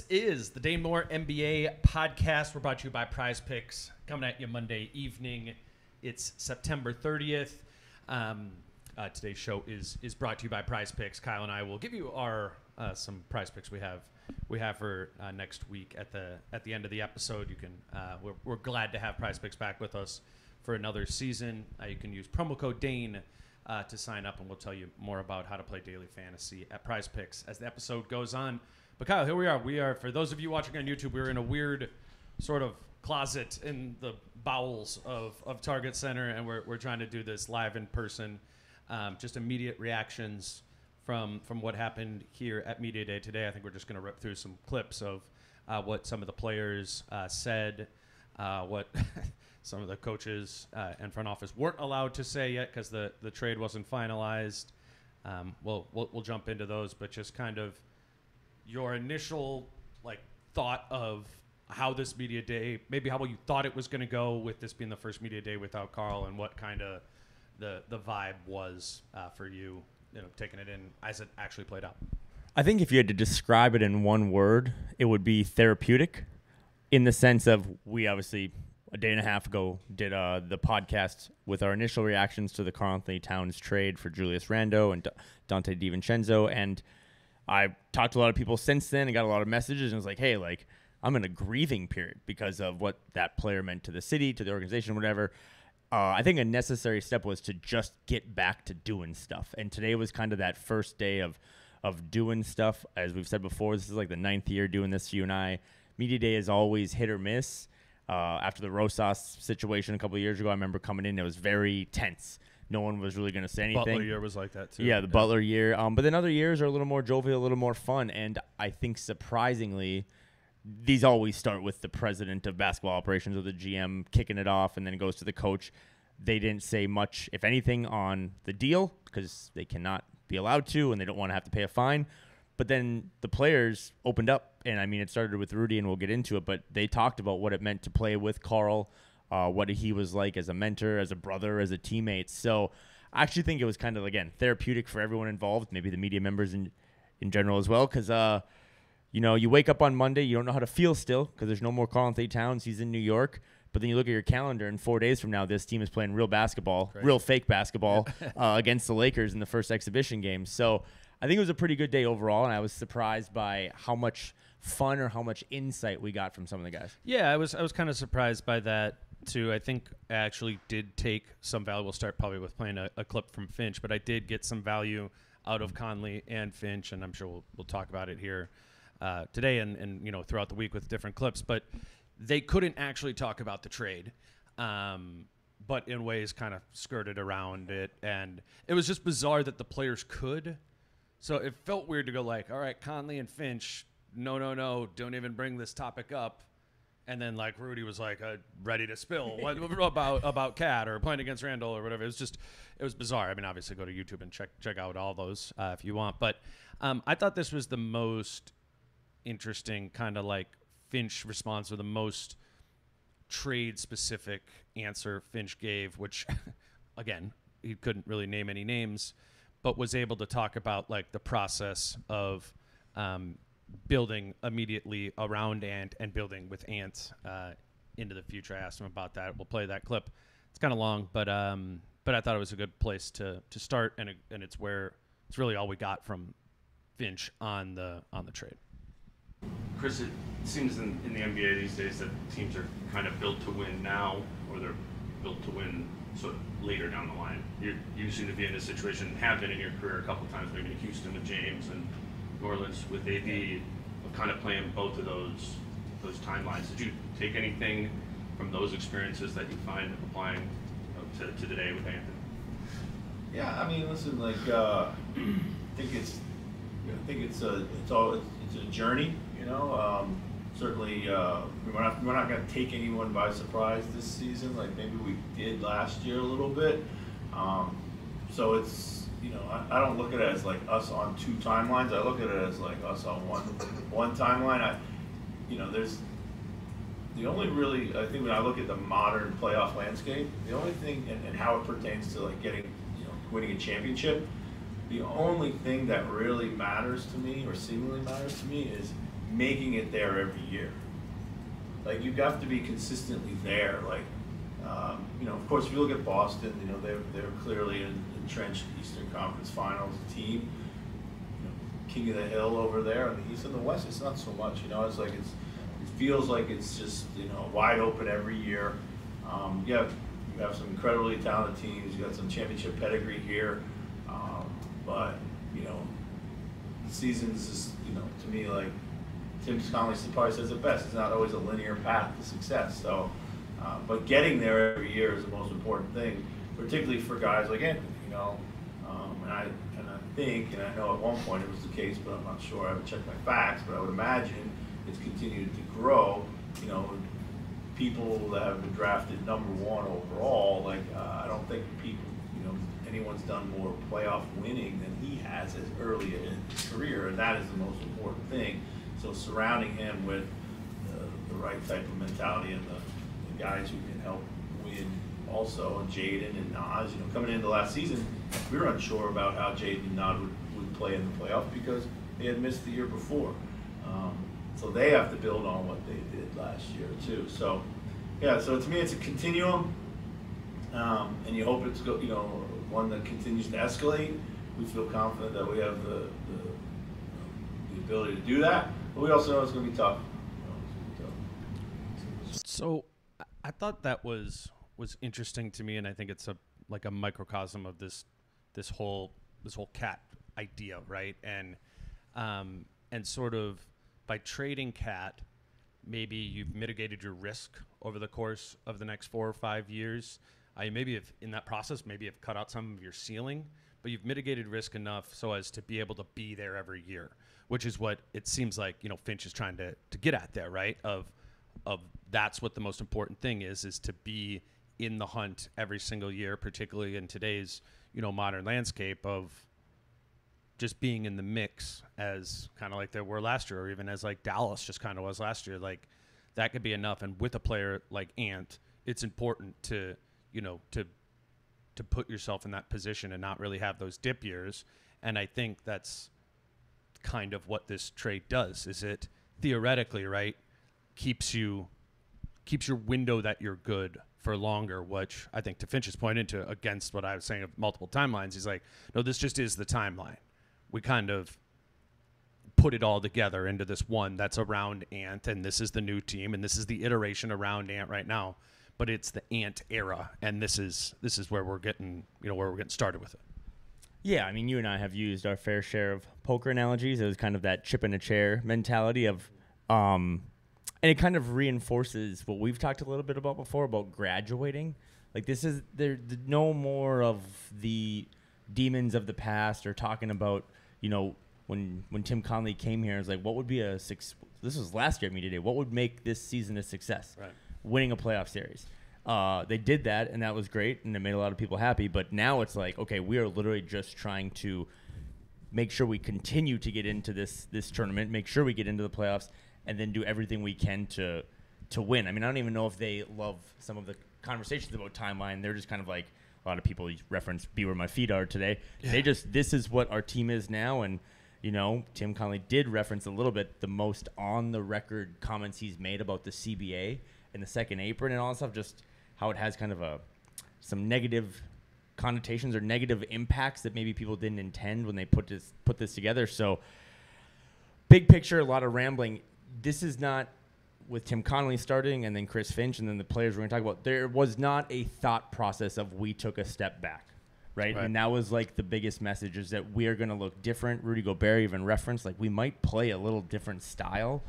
is the Dane Moore NBA podcast. We're brought to you by Prize Picks. Coming at you Monday evening. It's September 30th. Today's show is brought to you by Prize Picks. Kyle and I will give you our some Prize Picks we have for next week at the end of the episode. You can we're glad to have Prize Picks back with us for another season. You can use promo code Dane to sign up, and we'll tell you more about how to play daily fantasy at Prize Picks as the episode goes on. But Kyle, here we are. We are, for those of you watching on YouTube, we're in a weird sort of closet in the bowels of Target Center, and we're trying to do this live in person. Just immediate reactions from what happened here at Media Day today. I think we're just going to rip through some clips of what some of the players said, what some of the coaches and front office weren't allowed to say yet because the trade wasn't finalized. We'll jump into those, but just kind of your initial thought of how this media day, maybe how you thought it was going to go with this being the first media day without Carl, and what kind of the vibe was for you, taking it in as it actually played out. I think if you had to describe it in one word, it would be therapeutic, in the sense of we obviously a day and a half ago did the podcast with our initial reactions to the Karl-Anthony Towns trade for Julius Randle and Dante DiVincenzo, and I talked to a lot of people since then and got a lot of messages, and was like, hey, I'm in a grieving period because of what that player meant to the city, to the organization, whatever. I think a necessary step was to just get back to doing stuff. And today was kind of that first day of doing stuff. As we've said before, this is like the 9th year doing this, you and I. Media Day is always hit or miss. After the Rosas situation a couple of years ago, I remember coming in, it was very tense. No one was really going to say anything. Butler year was like that, too. Yeah, the Butler year. But then other years are a little more jovial, a little more fun. And I think, surprisingly, these always start with the president of basketball operations or the GM kicking it off, and then it goes to the coach. They didn't say much, if anything, on the deal because they cannot be allowed to, and they don't want to have to pay a fine. But then the players opened up, and, I mean, it started with Rudy, and we'll get into it, but they talked about what it meant to play with Carl, what he was like as a mentor, as a brother, as a teammate. So I actually think it was kind of, again, therapeutic for everyone involved, maybe the media members in general as well, because you wake up on Monday, you don't know how to feel still because there's no more Karl-Anthony Towns. He's in New York. But then you look at your calendar, and 4 days from now, this team is playing real basketball, real fake basketball against the Lakers in the first exhibition game. So I think it was a pretty good day overall, and I was surprised by how much fun or how much insight we got from some of the guys. Yeah, I was kind of surprised by that, too. I think I actually did take some value. We'll start probably with playing a clip from Finch, but I did get some value out of Conley and Finch, and I'm sure we'll talk about it here today and throughout the week with different clips. But they couldn't actually talk about the trade, but in ways kind of skirted around it. And it was just bizarre that the players could. So it felt weird to go all right, Conley and Finch, no, don't even bring this topic up. And then Rudy was ready to spill what about Cat or playing against Randall or whatever. It was bizarre. I mean, obviously go to YouTube and check out all those if you want. But I thought this was the most interesting kind of Finch response, or the most trade-specific answer Finch gave, which, again, he couldn't really name any names, but was able to talk about the process of building immediately around Ant and building with Ant into the future. I asked him about that. We'll play that clip. It's kind of long, but I thought it was a good place to start, and it's really all we got from Finch on the trade. Chris, it seems in the NBA these days that teams are kind of built to win now, or they're built to win sort of later down the line. You seem to be in a situation, have been in your career a couple of times, maybe in Houston with James and New Orleans with AD, of kind of playing both of those timelines. Did you take anything from those experiences that you find applying to today with Anthony? Yeah, I mean, listen, I think it's a journey. Certainly, we're not going to take anyone by surprise this season, like maybe we did last year a little bit. So it's, I don't look at it as us on two timelines. I look at it as us on one timeline. There's the only really, I think when I look at the modern playoff landscape, the only thing and how it pertains to getting, winning a championship, the only thing that really matters to me, or seemingly matters to me, is making it there every year. Like, you have to be consistently there. Like, of course, if you look at Boston, they're clearly an entrenched Eastern Conference Finals team. King of the hill over there. On the East and the West, it's not so much. It's like it feels like it's just wide open every year. You have some incredibly talented teams. You got some championship pedigree here, but the seasons is to me, like Tim Connelly probably says it best. It's not always a linear path to success. So, but getting there every year is the most important thing, particularly for guys like Anthony. And I think, and I know at one point it was the case, but I'm not sure. I haven't checked my facts, but I would imagine it's continued to grow. People that have been drafted #1 overall, like I don't think anyone's done more playoff winning than he has as early in his career, and that is the most important thing. So surrounding him with the right type of mentality and the guys who can help win also, and Jaden and Naz, coming into last season, we were unsure about how Jaden and Naz would play in the playoffs because they had missed the year before. So they have to build on what they did last year too. So, yeah. So to me, it's a continuum, and you hope it's one that continues to escalate. We feel confident that we have the ability to do that, but we also know it's going to be tough. So, I thought that was interesting to me, and I think it's a microcosm of this whole cat idea, right? And sort of by trading Cat, maybe you've mitigated your risk over the course of the next 4 or 5 years. Maybe in that process, maybe have cut out some of your ceiling, but you've mitigated risk enough so as to be able to be there every year, which is what it seems like Finch is trying to get at there, right? Of that's what the most important thing is to be in the hunt every single year, particularly in today's modern landscape of just being in the mix, as kind of like they were last year, or even as like Dallas just kind of was last year. Like that could be enough. And with a player like Ant, it's important to put yourself in that position and not really have those dip years. And I think that's kind of what this trade does. Is it theoretically, right, keeps your window that you're good for longer, which I think to Finch's point into against what I was saying of multiple timelines. He's like, no, this just is the timeline. We kind of put it all together into this one that's around Ant, and this is the new team, and this is the iteration around Ant right now. But it's the Ant era, and this is where we're getting started with it. Yeah, I mean, you and I have used our fair share of poker analogies. It was kind of that chip in a chair mentality of, and it kind of reinforces what we've talked a little bit about before about graduating. Like this is no more of the demons of the past or talking about, when Tim Connelly came here, it's like, what would be this was last year at Media Day. What would make this season a success? Right. Winning a playoff series. They did that, and that was great, and it made a lot of people happy. But now it's like, okay, we are literally just trying to make sure we continue to get into this tournament, make sure we get into the playoffs, and then do everything we can to win. I mean, I don't even know if they love some of the conversations about timeline. They're just kind of like, a lot of people reference "be where my feet are" today. Yeah. This is what our team is now, and Tim Connelly did reference a little bit the most on the record comments he's made about the CBA and the second apron and all that stuff, just how it has kind of some negative connotations or negative impacts that maybe people didn't intend when they put this together. So big picture, a lot of rambling. This is not with Tim Connelly starting and then Chris Finch and then the players we're going to talk about. There was not a thought process of we took a step back, right? And that was like the biggest message is that we are going to look different. Rudy Gobert even referenced like we might play a little different style.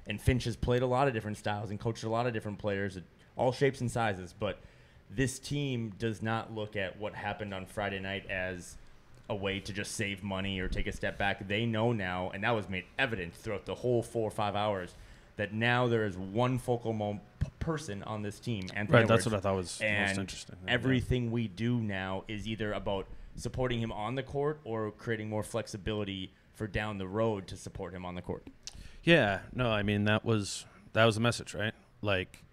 And Finch has played a lot of different styles and coached a lot of different players at all shapes and sizes. But this team does not look at what happened on Friday night as a way to just save money or take a step back. They know now, and that was made evident throughout the whole 4 or 5 hours, that now there is one focal person on this team. Anthony Edwards, that's what I thought was most interesting. Everything we do now is either about supporting him on the court or creating more flexibility for down the road to support him on the court. Yeah, no, I mean that was the message, right? Like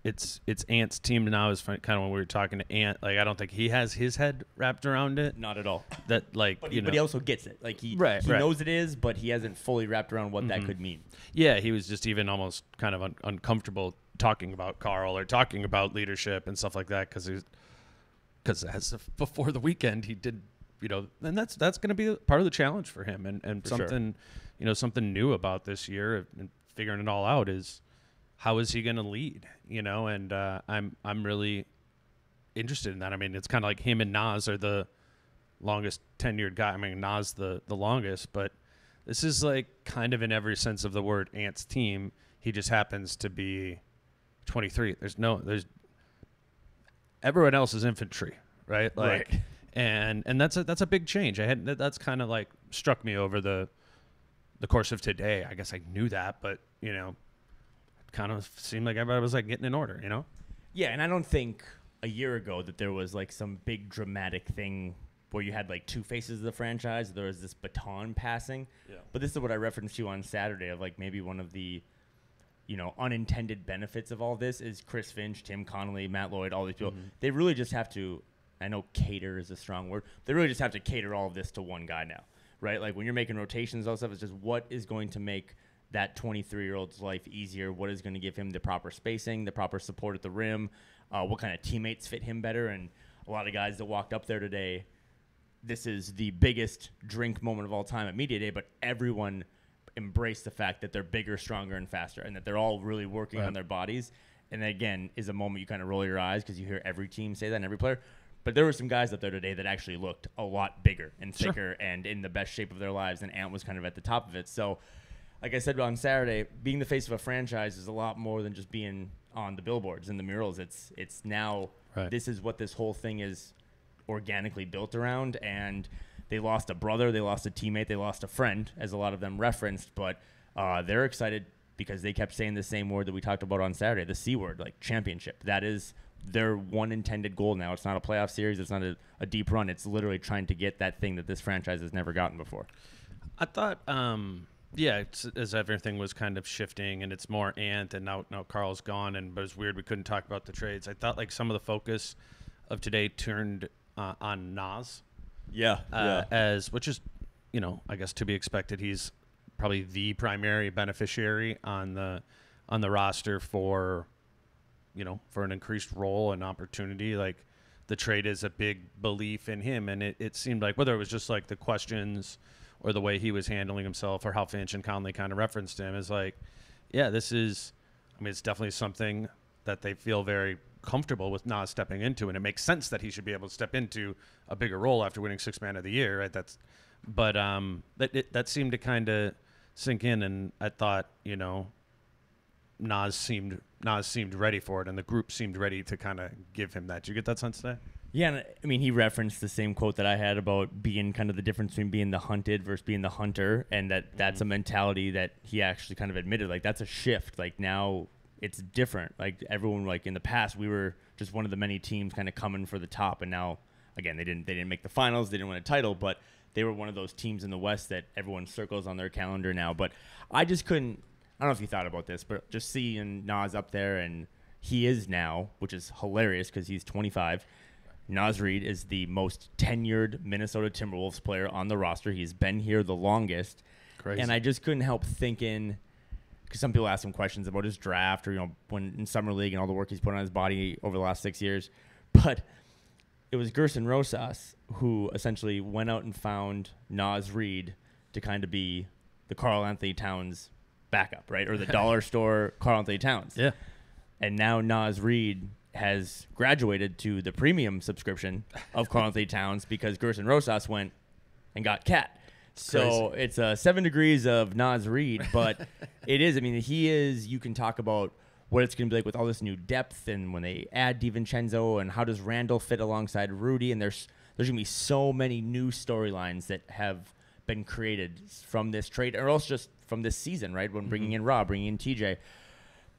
it's Ant's team now is kind of when we were talking to Ant. Like, I don't think he has his head wrapped around it. Not at all. That like, but he also gets it. Like he knows it is, but he hasn't fully wrapped around what that could mean. Yeah, he was just even almost kind of uncomfortable talking about Carl or talking about leadership and stuff like that because as of before the weekend he did, and that's going to be part of the challenge for him and for something, something new about this year and figuring it all out is how is he going to lead, and I'm really interested in that. I mean, it's kind of like him and Naz are the longest tenured guy. I mean, Naz the longest, but this is like kind of in every sense of the word Ant's team. He just happens to be 23. There's everyone else is infantry, right? Like, right. And that's a big change. That's kind of like struck me over the course of today. I guess I knew that, but it kind of seemed like everybody was like getting in order, Yeah, and I don't think a year ago that there was like some big dramatic thing where you had like two faces of the franchise. There was this baton passing. Yeah. But this is what I referenced to you on Saturday of like maybe one of the unintended benefits of all this is Chris Finch, Tim Connelly, Matt Lloyd, all these people. Mm-hmm. They really just have to, I know cater is a strong word. They really just have to cater all of this to one guy now, right? Like when you're making rotations, all stuff, it's just what is going to make that 23-year-old's life easier? What is going to give him the proper spacing, the proper support at the rim? What kind of teammates fit him better? And a lot of guys that walked up there today, this is the biggest drink moment of all time at Media Day, but everyone embraced the fact that they're bigger, stronger, and faster, and that they're all really working on their bodies. And that, again, is a moment you kind of roll your eyes because you hear every team say that and every player. But there were some guys up there today that actually looked a lot bigger and thicker and in the best shape of their lives, and Ant was kind of at the top of it. So, like I said on Saturday, being the face of a franchise is a lot more than just being on the billboards and the murals. It's now this is what this whole thing is organically built around, and they lost a brother, they lost a teammate, they lost a friend, as a lot of them referenced, but they're excited because they kept saying the same word that we talked about on Saturday, the C word, like championship. That is their one intended goal now. It's not a playoff series. It's not a deep run. It's literally trying to get that thing that this franchise has never gotten before. I thought, as everything was kind of shifting and it's more Ant and now Carl's gone, but it was weird we couldn't talk about the trades. I thought like some of the focus of today turned on Naz. Which is, I guess to be expected. He's probably the primary beneficiary on the roster for an increased role and opportunity. Like the trade is a big belief in him, and it seemed like whether it was just like the questions or the way he was handling himself or how Finch and Conley kind of referenced him is like, it's definitely something that they feel very comfortable with Naz stepping into, and it makes sense that he should be able to step into a bigger role after winning Sixth Man of the Year, right? That seemed to kind of sink in, and I thought, Naz seemed ready for it, and the group seemed ready to kind of give him that. Did you get that sense today? Yeah, and he referenced the same quote that I had about being kind of the difference between being the hunted versus being the hunter, and that's a mentality that he actually kind of admitted. Like, that's a shift. Like, now it's different. Like, everyone, like, in the past, we were just one of the many teams kind of coming for the top, and now, again, they didn't make the finals, they didn't win a title, but they were one of those teams in the West that everyone circles on their calendar now. But I just couldn't, I don't know if you thought about this, but just seeing Naz up there, and he is now, which is hilarious because he's 25. Naz Reid is the most tenured Minnesota Timberwolves player on the roster. He's been here the longest. Crazy. And I just couldn't help thinking, because some people ask him questions about his draft or, when in Summer League and all the work he's put on his body over the last 6 years. But it was Gerson Rosas who essentially went out and found Naz Reid to kind of be the Karl Anthony Towns backup, right? Or the dollar store Karl Anthony Towns. Yeah. And now Naz Reid has graduated to the premium subscription of Karl Anthony Towns because Gerson Rosas went and got Cat. So it's 7 degrees of Naz Reid, but it is. I mean, he is. You can talk about what it's going to be like with all this new depth, and when they add DiVincenzo, and how does Randle fit alongside Rudy, and there's going to be so many new storylines that have been created from this trade, or else just from this season, right? When bringing in Rob, bringing in TJ.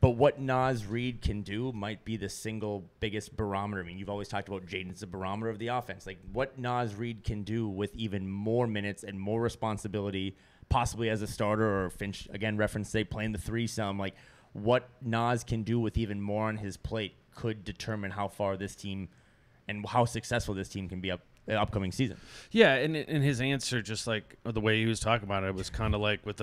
But what Naz Reid can do might be the single biggest barometer. I mean, you've always talked about Jaden's the barometer of the offense. Like, what Naz Reid can do with even more minutes and more responsibility, possibly as a starter, or Finch, again, reference, say, playing the three some. Like, what Naz can do with even more on his plate could determine how far this team and how successful this team can be the upcoming season. Yeah, and his answer, just like the way he was talking about it, was kind of like with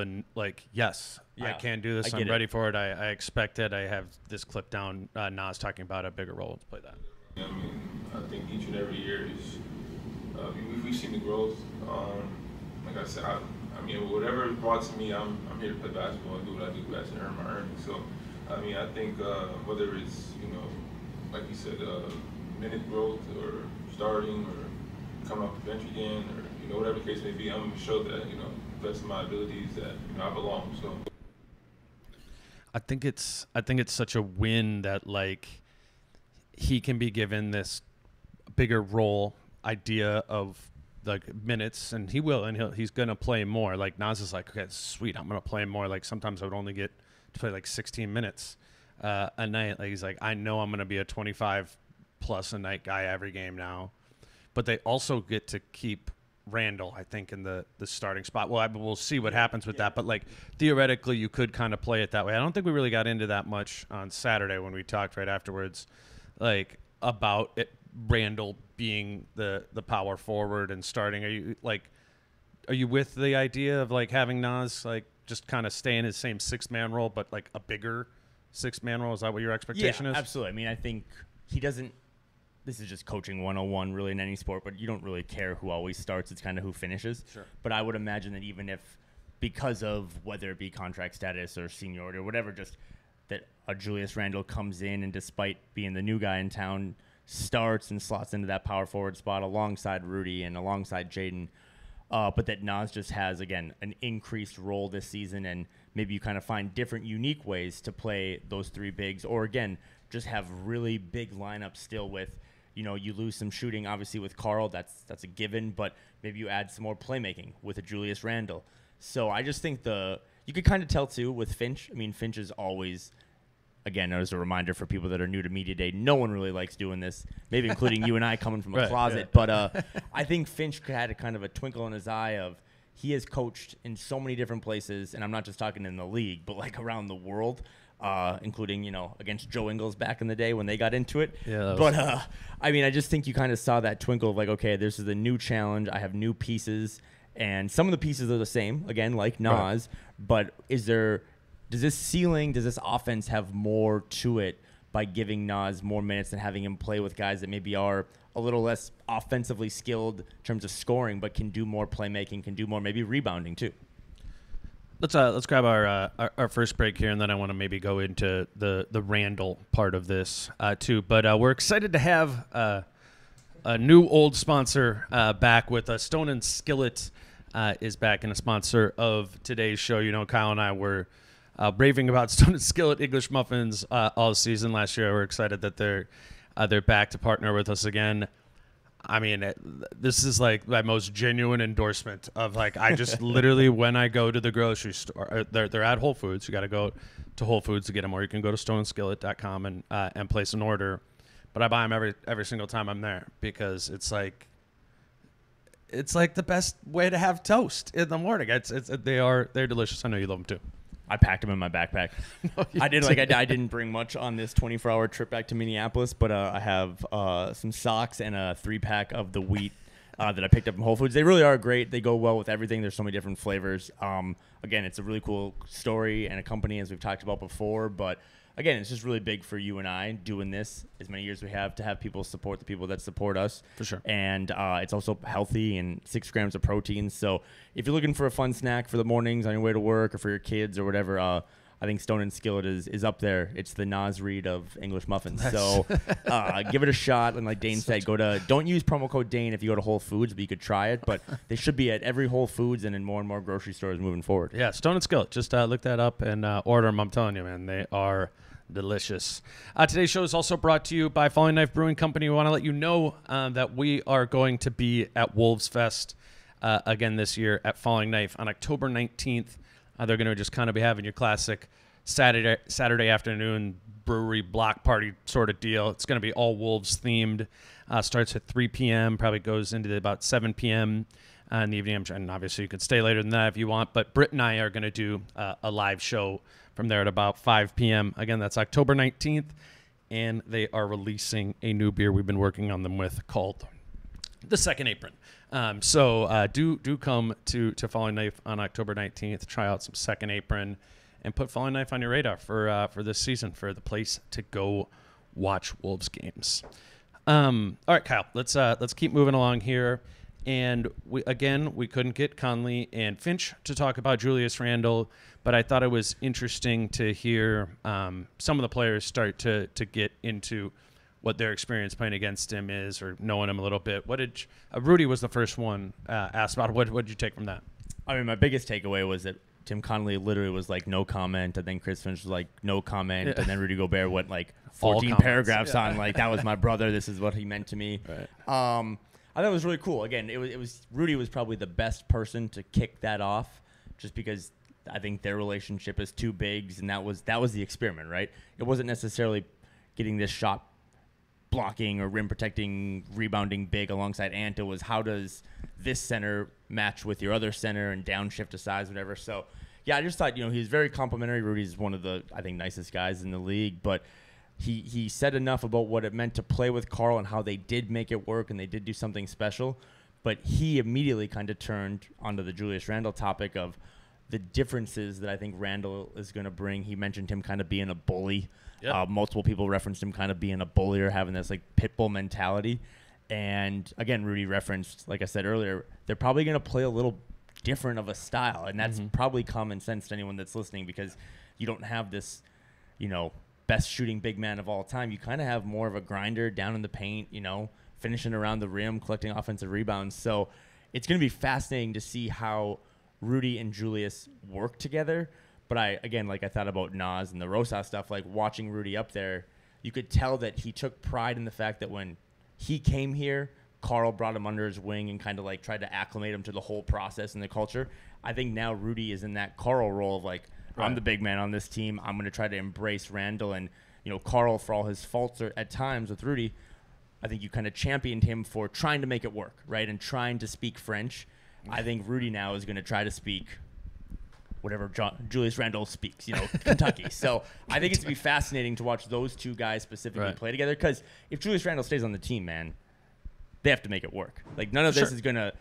yes, I can do this. I'm ready for it. I expect it. I have this clip down. Naz talking about a bigger role. Let's play that. I mean, I think each and every year is we've seen the growth. Like I said, I mean, whatever is brought to me, I'm here to play basketball and do what I do best and earn my earnings. So, I mean, I think whether it's, like you said, minute growth or starting or coming off the bench again, or whatever the case may be, I'm going to show that the best of my abilities that I belong. So, I think it's such a win that like he can be given this bigger role idea of like minutes, and he will, and he's gonna play more. Like Naz is like, okay, sweet, I'm gonna play more. Like sometimes I would only get to play like 16 minutes a night. Like he's like, I know I'm gonna be a 25 plus a night guy every game now. But they also get to keep Randle, I think, in the starting spot. Well, we'll see what happens with that. But like theoretically, you could kind of play it that way. I don't think we really got into that much on Saturday when we talked right afterwards, like about it. Randle being the power forward and starting. Are you with the idea of like having Naz like just kind of stay in his same 6-man role, but like a bigger 6-man role? Is that what your expectation is? Absolutely. I mean, I think he doesn't. This is just coaching 101 really in any sport, but you don't really care who always starts. It's kind of who finishes. Sure. But I would imagine that even if, because of whether it be contract status or seniority or whatever, just that a Julius Randle comes in and despite being the new guy in town, starts and slots into that power forward spot alongside Rudy and alongside Jaden, but that Naz just has, again, an increased role this season, and maybe you kind of find different unique ways to play those 3 bigs, or again, just have really big lineups still with, you lose some shooting, obviously with Carl, that's a given, but maybe you add some more playmaking with a Julius Randle. So I just think you could kind of tell too with Finch. I mean, Finch is always, again, as a reminder for people that are new to Media Day, no one really likes doing this, maybe including you and I coming from a closet. Yeah. But I think Finch had a kind of a twinkle in his eye of he has coached in so many different places, and I'm not just talking in the league, but like around the world, including, against Joe Ingles back in the day when they got into it. Yeah, but, I mean, I just think you kind of saw that twinkle of like, okay, this is a new challenge. I have new pieces, and some of the pieces are the same, again, like Naz, but does this offense have more to it by giving Naz more minutes and having him play with guys that maybe are a little less offensively skilled in terms of scoring, but can do more playmaking, can do more maybe rebounding too? Let's grab our first break here, and then I want to maybe go into the Randle part of this too. But we're excited to have a new old sponsor back with us. Stone and Skillet is back and a sponsor of today's show. Kyle and I were raving about Stone and Skillet English muffins all season last year. We're excited that they're back to partner with us again. I mean, this is like my most genuine endorsement of like, I just literally, when I go to the grocery store, they're at Whole Foods. You got to go to Whole Foods to get them, or you can go to stoneandskillet.com and place an order. But I buy them every single time I'm there because it's like the best way to have toast in the morning. They're delicious. I know you love them too. I packed them in my backpack. No, I didn't bring much on this 24-hour trip back to Minneapolis, but I have some socks and a 3-pack of the wheat that I picked up from Whole Foods. They really are great. They go well with everything. There's so many different flavors. Again, it's a really cool story and a company, as we've talked about before, but again, it's just really big for you and I doing this as many years we have to have people support the people that support us. For sure. And it's also healthy and 6 grams of protein. So if you're looking for a fun snack for the mornings on your way to work or for your kids or whatever, I think Stone and Skillet is up there. It's the Naz Reid of English muffins. So give it a shot. And like Dane said, don't use promo code Dane if you go to Whole Foods, but you could try it. But they should be at every Whole Foods and in more and more grocery stores moving forward. Yeah, Stone and Skillet. Just look that up and order them. I'm telling you, man, they are delicious. Today's show is also brought to you by Falling Knife Brewing Company. We want to let you know that we are going to be at Wolves Fest again this year at Falling Knife on October 19th. They're going to just kind of be having your classic Saturday afternoon brewery block party sort of deal. It's going to be all Wolves themed. Starts at 3 p.m., probably goes into about 7 p.m. In the evening. And obviously you could stay later than that if you want. But Britt and I are going to do a live show from there at about 5 p.m. Again, that's October 19th, and they are releasing a new beer we've been working on them with called the Second Apron. So do come to Falling Knife on October 19th. Try out some Second Apron and put Falling Knife on your radar for this season, for the place to go watch Wolves games. All right, Kyle, let's keep moving along here. And we couldn't get Connelly and Finch to talk about Julius Randle, but I thought it was interesting to hear some of the players start to get into what their experience playing against him is, or knowing him a little bit. What did Rudy was the first one asked about? What did you take from that? I mean, my biggest takeaway was that Tim Connelly literally was like, no comment, and then Chris Finch was like, no comment, and then Rudy Gobert went like 14 paragraphs on like, that was my brother, this is what he meant to me. Right. I thought it was really cool. Again, it was Rudy was probably the best person to kick that off, just because I think their relationship is two bigs, and that was the experiment, right? It wasn't necessarily getting this shot blocking or rim protecting, rebounding big alongside Ant. It was, how does this center match with your other center and downshift to size, whatever. So, yeah, I just thought, he's very complimentary. Rudy's one of the, I think, nicest guys in the league, but he said enough about what it meant to play with Karl and how they did make it work and they did do something special. But he immediately kind of turned onto the Julius Randle topic of the differences that I think Randle is going to bring. He mentioned him kind of being a bully. Yep. Multiple people referenced him kind of being a bully or having this like pit bull mentality. And again, Rudy referenced, like I said earlier, they're probably going to play a little different of a style. And that's probably common sense to anyone that's listening, because you don't have this, best shooting big man of all time. You kind of have more of a grinder down in the paint, finishing around the rim, collecting offensive rebounds. So it's going to be fascinating to see how Rudy and Julius work together. But I thought about Naz and the Rosas stuff, like watching Rudy up there, you could tell that he took pride in the fact that when he came here, Karl brought him under his wing and kind of like tried to acclimate him to the whole process and the culture. I think now Rudy is in that Karl role of like, right, I'm the big man on this team. I'm going to try to embrace Randle. And, Karl, for all his faults at times with Rudy, I think you kind of championed him for trying to make it work, right, and trying to speak French. I think Rudy now is going to try to speak whatever Julius Randle speaks, Kentucky. So I think it's going to be fascinating to watch those two guys specifically play together, because if Julius Randle stays on the team, man, they have to make it work. Like, none of this is going to,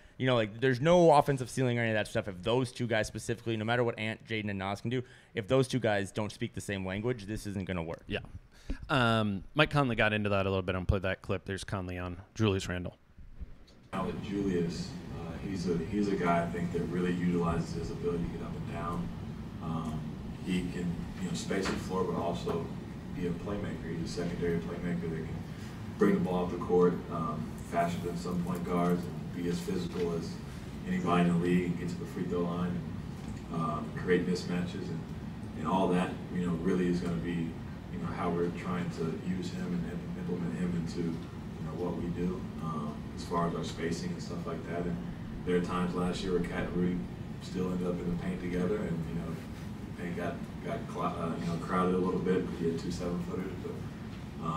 there's no offensive ceiling or any of that stuff. If those two guys specifically, no matter what Ant, Jaden, and Naz can do, if those two guys don't speak the same language, this isn't going to work. Yeah. Mike Conley got into that a little bit. I'm going to play that clip. There's Conley on Julius Randle. Now with Julius, he's a guy I think that really utilizes his ability to get up and down. He can space the floor, but also be a playmaker. He's a secondary playmaker that can bring the ball up the court faster than some point guards and be as physical as anybody in the league, and get to the free throw line and create mismatches and all that. Really is going to be how we're trying to use him and implement him into what we do as far as our spacing and stuff like that. And there are times last year where Cat and Rudy still ended up in the paint together, and paint got crowded a little bit. He had 2 7-footers, but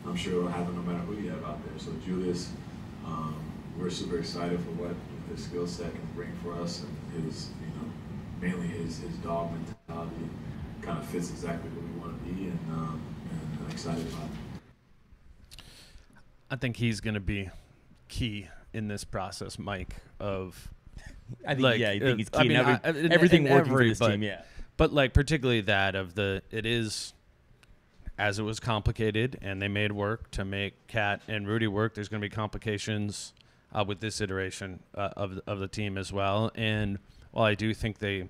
I'm sure it'll happen no matter who you have out there. So Julius, we're super excited for what his skill set can bring for us, and his mainly his dog mentality kind of fits exactly what we want to be, and I'm excited about it. I think he's going to be key in this process, Mike, of I think he's key in everything working for this team, But like particularly that of it is, as it was complicated and they made work to make Cat and Rudy work, there's going to be complications with this iteration of the team as well. And while I do think they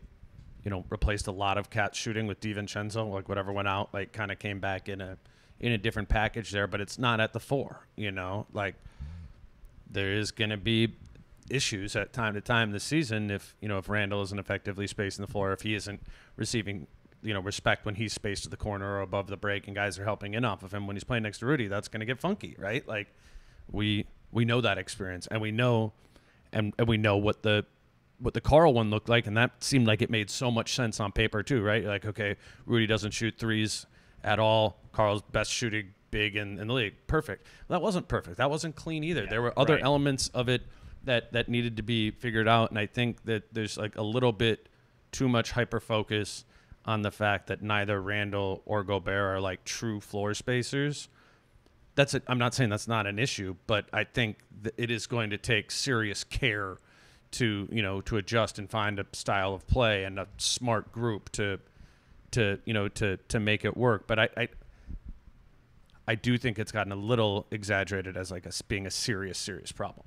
replaced a lot of Cat shooting with DiVincenzo, like whatever went out, like kind of came back in a different package there, but it's not at the 4, like there is going to be issues at time to time this season if Randle isn't effectively spacing the floor, if he isn't receiving respect when he's spaced to the corner or above the break and guys are helping in off of him when he's playing next to Rudy. That's going to get funky, right? Like we know that experience, and we know what the Karl one looked like, and that seemed like it made so much sense on paper too, right? Like, okay, Rudy doesn't shoot threes at all. Karl's best shooting big in the league. Perfect. Well, that wasn't perfect. That wasn't clean either. Yeah, there were other elements of it that needed to be figured out, and I think that there's like a little bit too much hyper focus on the fact that neither Randle or Gobert are like true floor spacers. I'm not saying that's not an issue, but I think that it is going to take serious care to adjust and find a style of play and a smart group to make it work. But I do think it's gotten a little exaggerated as like being a serious problem.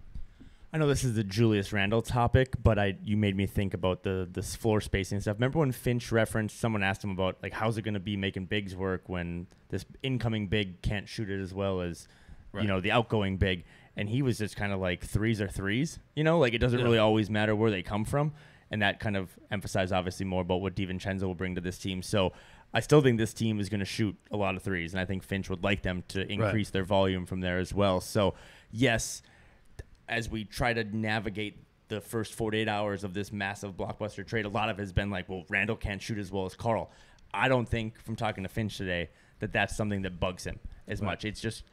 I know this is the Julius Randle topic, but you made me think about this floor spacing stuff. Remember when Finch referenced, someone asked him about like how's it going to be making bigs work when this incoming big can't shoot it as well as the outgoing big, and he was just kind of like threes are threes, like it doesn't really always matter where they come from, and that kind of emphasized obviously more about what DiVincenzo will bring to this team. So I still think this team is going to shoot a lot of threes, and I think Finch would like them to increase their volume from there as well. So yes, as we try to navigate the first 48 hours of this massive blockbuster trade, a lot of it has been like, well, Randle can't shoot as well as Karl. I don't think, from talking to Finch today, that that's something that bugs him as much. It's just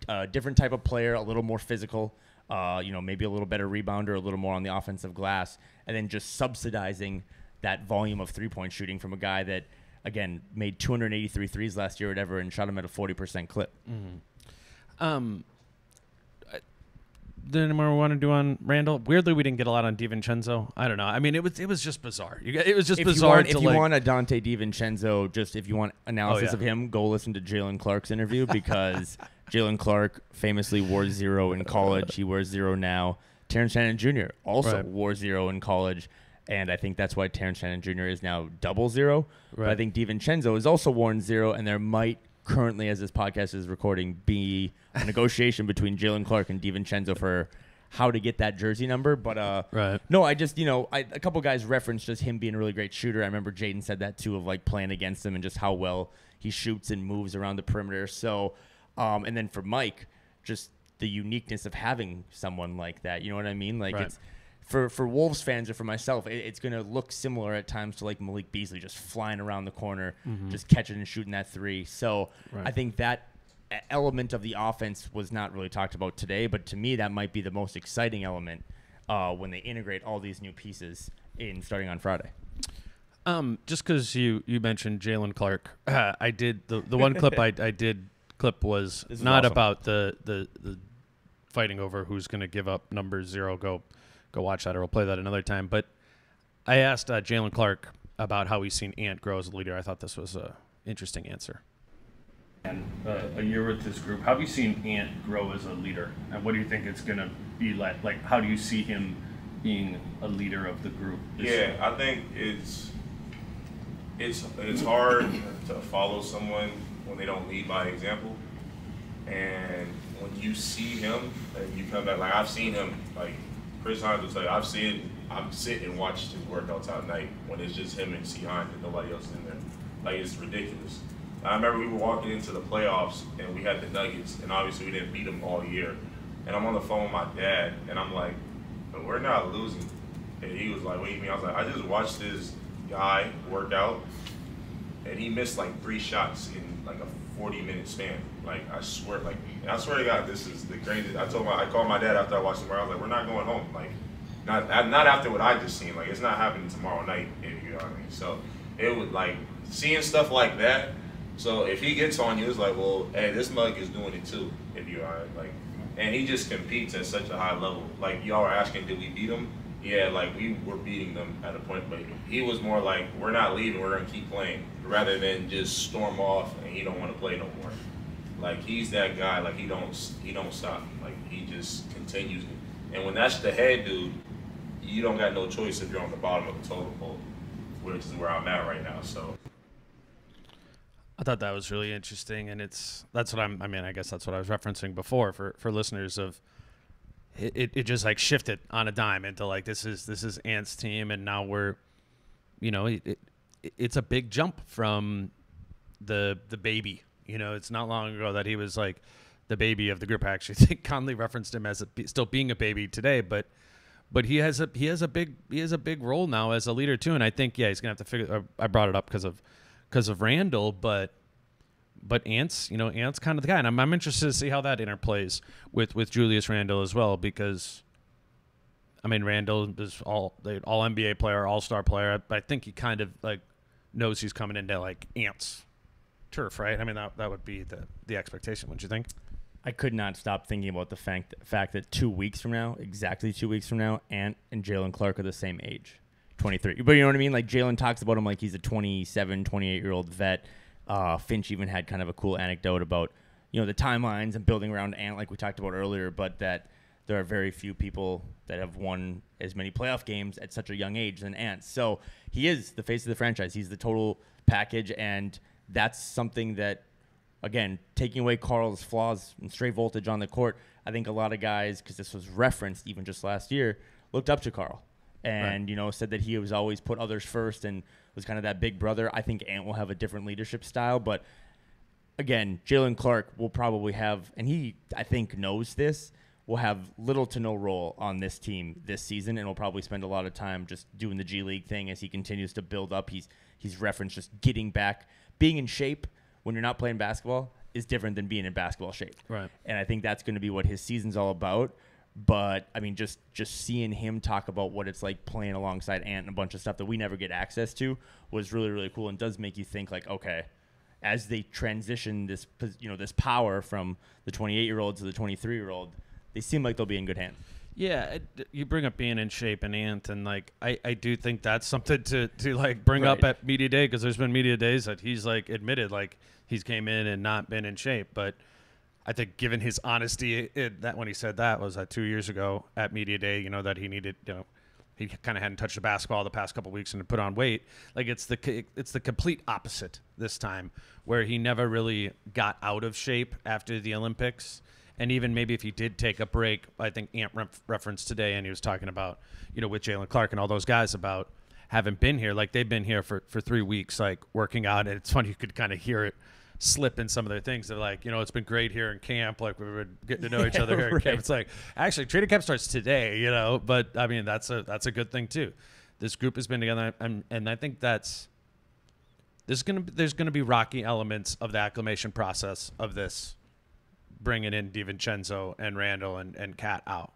a different type of player, a little more physical, maybe a little better rebounder, a little more on the offensive glass, and then just subsidizing that volume of three-point shooting from a guy that, again, made 283 threes last year or whatever and shot him at a 40% clip. Mm-hmm. Did anyone want to do on Randle? Weirdly, we didn't get a lot on DiVincenzo. I don't know. I mean, it was just bizarre. It was just bizarre. If you want a Dante DiVincenzo, if you want analysis of him, go listen to Jalen Clark's interview because Jalen Clark famously wore 0 in college. He wears 0 now. Terrence Shannon Jr. also wore 0 in college, and I think that's why Terrence Shannon Jr. is now 00. Right. But I think DiVincenzo is also worn 0, and there might currently, as this podcast is recording, be a negotiation between Jalen Clark and DiVincenzo for how to get that jersey number. But no, I just a couple guys referenced just him being a really great shooter. I remember Jaden said that too, of like playing against him and just how well he shoots and moves around the perimeter. So and then for Mike, just the uniqueness of having someone like that. You know what I mean? Like it's for Wolves fans or for myself, it's going to look similar at times to like Malik Beasley just flying around the corner, just catching and shooting that three. So I think that element of the offense was not really talked about today, but to me that might be the most exciting element when they integrate all these new pieces in starting on Friday. Just because you mentioned Jalen Clark, I did the one clip I did clip was not awesome. About the fighting over who's going to give up number 0. Go watch that, or we'll play that another time. But I asked Jalen Clark about how he's seen Ant grow as a leader. I thought this was an interesting answer. And a year with this group, how have you seen Ant grow as a leader? And what do you think it's going to be like? Like, how do you see him being a leader of the group? I think it's hard to follow someone when they don't lead by example. And when you see him and you come back, like I've seen him, like Chris Hines will tell you, I've sit and watched his workouts at night when it's just him and C. Hines and nobody else in there. Like, it's ridiculous. I remember we were walking into the playoffs and we had the Nuggets, and obviously we didn't beat them all year. And I'm on the phone with my dad, and I'm like, but we're not losing. And he was like, what do you mean? I was like, I just watched this guy work out, and he missed like 3 shots in like a 40-minute span. Like, I swear to God, this is the craziest. I called my dad after I watched him. I was like, we're not going home. Like, not after what I just seen. Like, it's not happening tomorrow night, if you know what I mean. So it was like seeing stuff like that. So if he gets on you, it's like, well, hey, this mug is doing it too, if you are like. And he just competes at such a high level. Like, y'all were asking, did we beat him? Yeah, like, we were beating them at a point, but he was more like, we're not leaving, we're gonna keep playing, rather than just storm off and he don't want to play no more. Like, he's that guy. Like, he don't stop. Like, he just continues it. And when that's the head dude, you don't got no choice if you're on the bottom of the totem pole, which is where I'm at right now. So I thought that was really interesting, and I guess that's what I was referencing before for listeners of it just like shifted on a dime into like this is Ant's team, and now we're, it's a big jump from the baby. It's not long ago that he was like the baby of the group. I actually think Conley referenced him as still being a baby today, but he has a big role now as a leader too, and I think he's gonna have to figure. I brought it up because of Randle, but Ant's kind of the guy, and I'm interested to see how that interplays with Julius Randle as well, because I mean Randle is all NBA player, all-star player, but I think he kind of like knows he's coming into like Ant's turf, right? I mean, that would be the expectation, wouldn't you think? I could not stop thinking about the fact that 2 weeks from now, exactly 2 weeks from now, Ant and Jalen Clark are the same age, 23. But you know what I mean? Like Jalen talks about him like he's a 27, 28-year-old vet. Finch even had kind of a cool anecdote about, you know, the timelines and building around Ant like we talked about earlier, but that there are very few people that have won as many playoff games at such a young age than Ant. So he is the face of the franchise. He's the total package, and that's something that, again, taking away Carl's flaws and straight voltage on the court, I think a lot of guys, because this was referenced even just last year, looked up to Carl and, you know, said that he was always put others first and was kind of that big brother. I think Ant will have a different leadership style, but again, Jalen Clark will probably have, and he, I think, knows this, will have little to no role on this team this season, and will probably spend a lot of time just doing the G League thing as he continues to build up. He's referenced just getting back, being in shape when you're not playing basketball is different than being in basketball shape. Right. And I think that's going to be what his season's all about. But, I mean, just seeing him talk about what it's like playing alongside Ant and a bunch of stuff that we never get access to was really, really cool, and does make you think, like, okay, as they transition this, you know, this power from the 28-year-old to the 23-year-old, they seem like they'll be in good hands. Yeah, you bring up being in shape and Ant, and like I do think that's something to like bring up at media day, because there's been media days that he's like admitted like he's came in and not been in shape. But I think given his honesty, that when he said that was 2 years ago at media day, you know, that he needed, you know, he kind of hadn't touched the basketball the past couple of weeks and to put on weight. Like it's the complete opposite this time, where he never really got out of shape after the Olympics. And even maybe if he did take a break, I think Ant referenced today, and he was talking about, you know, with Jalen Clark and all those guys about having been here. Like they've been here for 3 weeks, like working out. And it's funny, you could kind of hear it slip in some of their things. They're like, you know, it's been great here in camp. Like we were getting to know each other here in camp. It's like, actually, training camp starts today, you know. But, I mean, that's a good thing, too. This group has been together, and I think there's going to be rocky elements of the acclimation process of this, bringing in DiVincenzo and Randle and Cat out.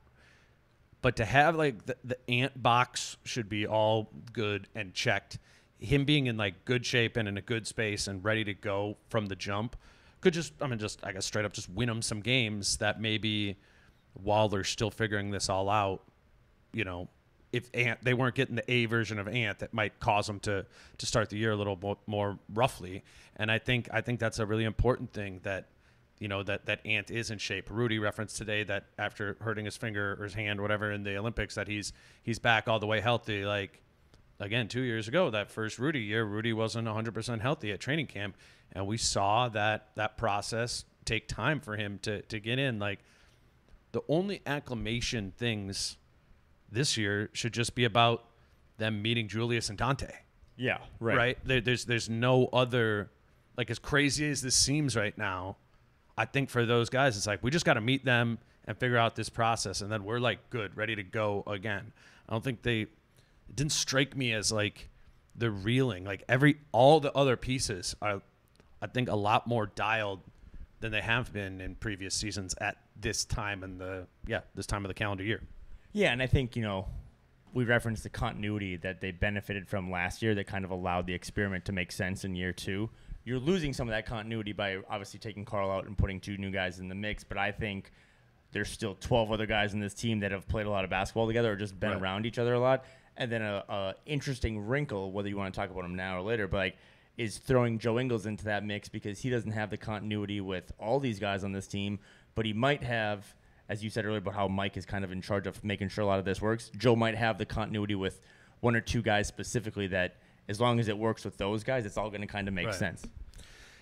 But to have, like, the Ant box should be all good and checked. Him being in, like, good shape and in a good space and ready to go from the jump could I guess, straight up just win them some games that maybe while they're still figuring this all out, you know, if they weren't getting the A version of Ant, that might cause them to start the year a little more roughly. And I think that's a really important thing, that, you know, that Ant is in shape. Rudy referenced today that after hurting his finger or his hand or whatever in the Olympics, that he's back all the way healthy. Like, again, 2 years ago, that first Rudy year, Rudy wasn't 100% healthy at training camp, and we saw that process take time for him to get in. Like, the only acclimation things this year should just be about them meeting Julius and Dante. Yeah, right. There's no other, like, as crazy as this seems right now, I think for those guys, it's like, we just got to meet them and figure out this process, and then we're, like, good, ready to go again. I don't think it didn't strike me as, like, the reeling. Like, all the other pieces are, I think, a lot more dialed than they have been in previous seasons at this time this time of the calendar year. Yeah, and I think, you know, we referenced the continuity that they benefited from last year that kind of allowed the experiment to make sense in year two. You're losing some of that continuity by obviously taking Carl out and putting 2 new guys in the mix, but I think there's still 12 other guys in this team that have played a lot of basketball together or just been around each other a lot. And then a interesting wrinkle, whether you want to talk about him now or later, but like, is throwing Joe Ingles into that mix, because he doesn't have the continuity with all these guys on this team, but he might have, as you said earlier about how Mike is kind of in charge of making sure a lot of this works, Joe might have the continuity with 1 or 2 guys specifically that, as long as it works with those guys, it's all going to kind of make sense.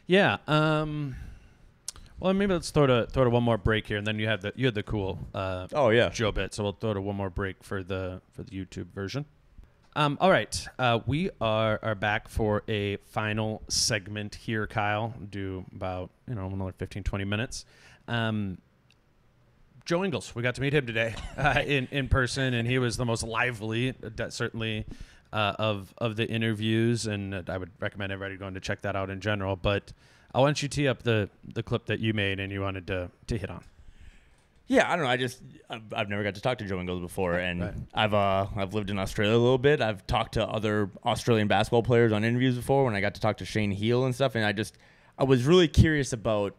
Yeah. Well, maybe let's throw to one more break here, and then you had the cool Joe bit. So we'll throw to one more break for the YouTube version. All right, we are back for a final segment here, Kyle. Do about another 15-20 minutes. Joe Ingles, we got to meet him today in person, and he was the most lively, certainly, of the interviews, and I would recommend everybody going to check that out in general. But I want you to tee up the clip that you made and you wanted to hit on. Yeah, I don't know. I've never got to talk to Joe Ingles before, and I've lived in Australia a little bit. I've talked to other Australian basketball players on interviews before when I got to talk to Shane Heel and stuff, and I was really curious about,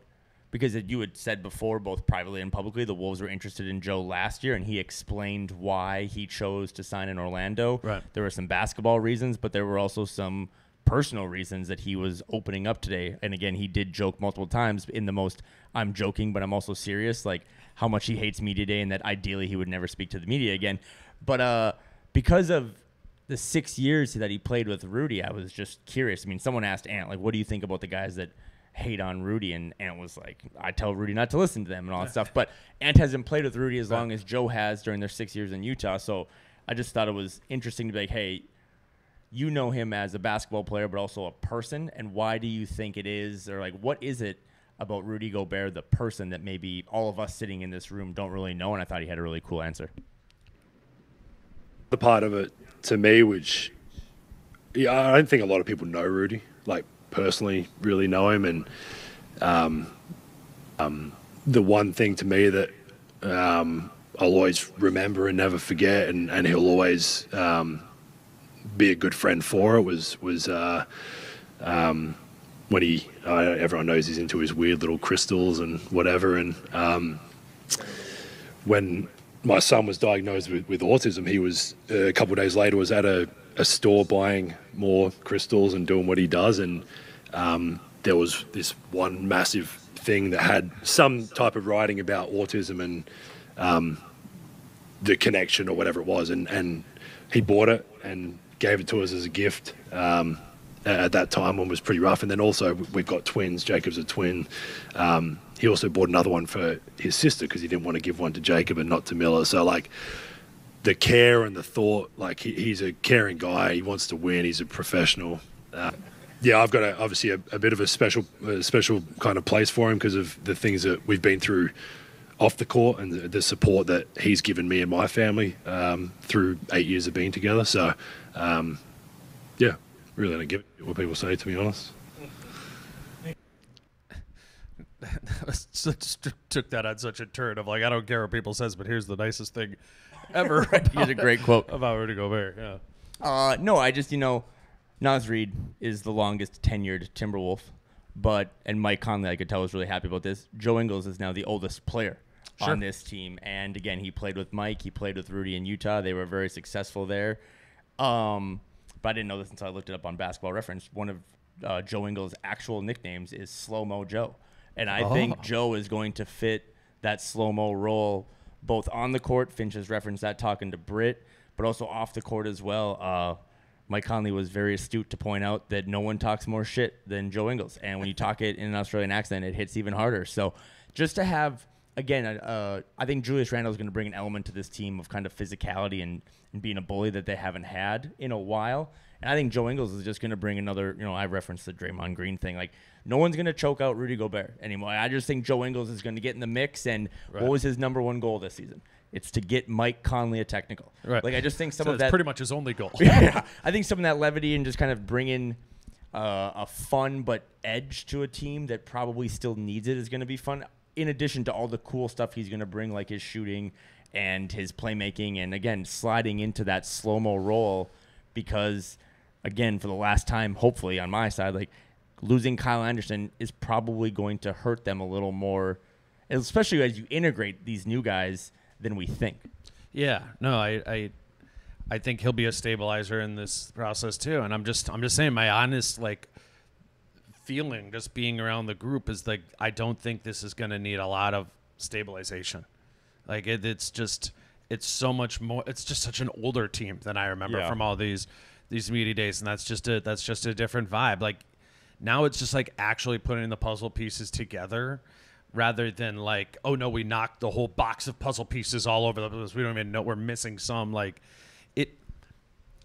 because you had said before, both privately and publicly, the Wolves were interested in Joe last year, and he explained why he chose to sign in Orlando. Right. There were some basketball reasons, but there were also some personal reasons that he was opening up today. And again, he did joke multiple times in the most, I'm joking, but I'm also serious, like how much he hates media day and that ideally he would never speak to the media again. But because of the 6 years that he played with Rudy, I was just curious. I mean, someone asked Ant, like, what do you think about the guys that hate on Rudy? And Ant was like, I tell Rudy not to listen to them and all that stuff. But Ant hasn't played with Rudy as long as Joe has during their 6 years in Utah. So I just thought it was interesting to be like, hey, you know him as a basketball player, but also a person. And why do you think it is, or like, what is it about Rudy Gobert, the person, that maybe all of us sitting in this room don't really know? And I thought he had a really cool answer. The part of it to me, which I don't think a lot of people know Rudy, like personally really know him. And the one thing to me that I'll always remember and never forget, and he'll always be a good friend for it, was when he, everyone knows he's into his weird little crystals and whatever. And when my son was diagnosed with autism, he was a couple of days later was at a store buying more crystals and doing what he does. And there was this one massive thing that had some type of writing about autism and the connection or whatever it was. And he bought it and gave it to us as a gift at that time, when it was pretty rough. And then also we've got twins. Jacob's a twin. He also bought another one for his sister because he didn't want to give one to Jacob and not to Miller. So like the care and the thought, like he's a caring guy. He wants to win. He's a professional. Yeah, I've got obviously a bit of a special kind of place for him because of the things that we've been through off the court and the support that he's given me and my family through 8 years of being together. So, yeah, really don't give it what people say, to be honest. Took that on such a turn of like, I don't care what people says, but here's the nicest thing ever. Here's a great quote about Rudy Gobert. Yeah. No, I just, Naz Reid is the longest tenured Timberwolf, and Mike Conley, I could tell, was really happy about this. Joe Ingles is now the oldest player on this team. And again, he played with Mike, he played with Rudy in Utah. They were very successful there. But I didn't know this until I looked it up on Basketball Reference. One of Joe Ingles' actual nicknames is Slow-Mo Joe. And I think Joe is going to fit that slow-mo role both on the court. Finch has referenced that talking to Britt, but also off the court as well. Mike Conley was very astute to point out that no one talks more shit than Joe Ingles. And when you talk it in an Australian accent, it hits even harder. So just to have, again, I think Julius Randle is going to bring an element to this team of kind of physicality and being a bully that they haven't had in a while. And I think Joe Ingles is just going to bring another, I referenced the Draymond Green thing. Like, no one's going to choke out Rudy Gobert anymore. I just think Joe Ingles is going to get in the mix. And what was his number one goal this season? It's to get Mike Conley a technical. Right. Like, I just think some of that. That's pretty much his only goal. Yeah. I think some of that levity and just kind of bringing a fun but edge to a team that probably still needs it is going to be fun, in addition to all the cool stuff he's going to bring, like his shooting and his playmaking. And, again, sliding into that slow-mo role because, again, for the last time, hopefully, on my side, like, losing Kyle Anderson is probably going to hurt them a little more, especially as you integrate these new guys, than we think. Yeah, no, I think he'll be a stabilizer in this process too. And I'm just saying, my honest feeling, just being around the group, is like I don't think this is going to need a lot of stabilization. Like it's so much more. It's just such an older team than I remember from all these media days, and that's just a different vibe. Like now it's just like actually putting the puzzle pieces together, rather than like, oh no, we knocked the whole box of puzzle pieces all over the place. We don't even know we're missing some. Like it,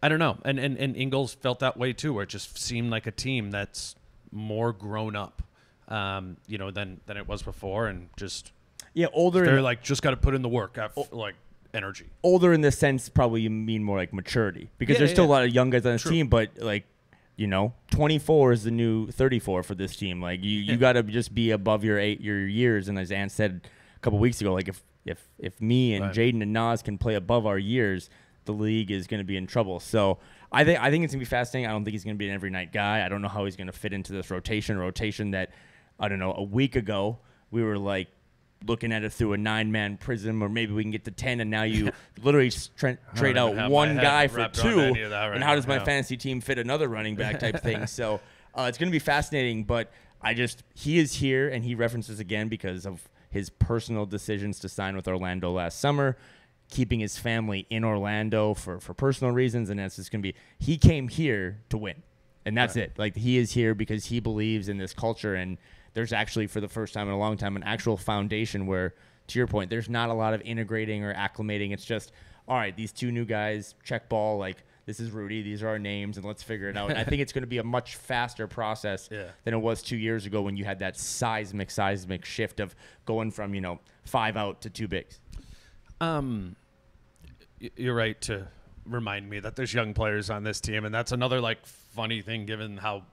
I don't know. And Ingles felt that way too, where it just seemed like a team that's more grown up, than it was before, and just older. They're like just got to put in the work, like energy. Older in the sense, probably you mean more like maturity, because there's still a lot of young guys on this team, but like. 24 is the new 34 for this team. Like you got to just be above your years. And as Ant said a couple weeks ago, like if if me and Right. Jaden and Naz can play above our years, the league is going to be in trouble. So I think it's going to be fascinating. I don't think he's going to be an every night guy. I don't know how he's going to fit into this rotation that, I don't know, a week ago we were like looking at it through a 9-man prism, or maybe we can get to 10, and now you literally trade even out have one my guy head for wrapped around 2, any of that right and how now, does my yeah. fantasy team fit another running back type thing? So it's going to be fascinating, but he is here, and he references again because of his personal decisions to sign with Orlando last summer, keeping his family in Orlando for personal reasons, and that's just going to be, he came here to win, and that's it. Like, he is here because he believes in this culture, and there's actually, for the first time in a long time, an actual foundation where, to your point, there's not a lot of integrating or acclimating. It's just, all right, these 2 new guys, check ball, like, this is Rudy, these are our names, and let's figure it out. And I think it's going to be a much faster process than it was 2 years ago when you had that seismic shift of going from, 5 out to 2 bigs. You're right to remind me that there's young players on this team, and that's another like funny thing given how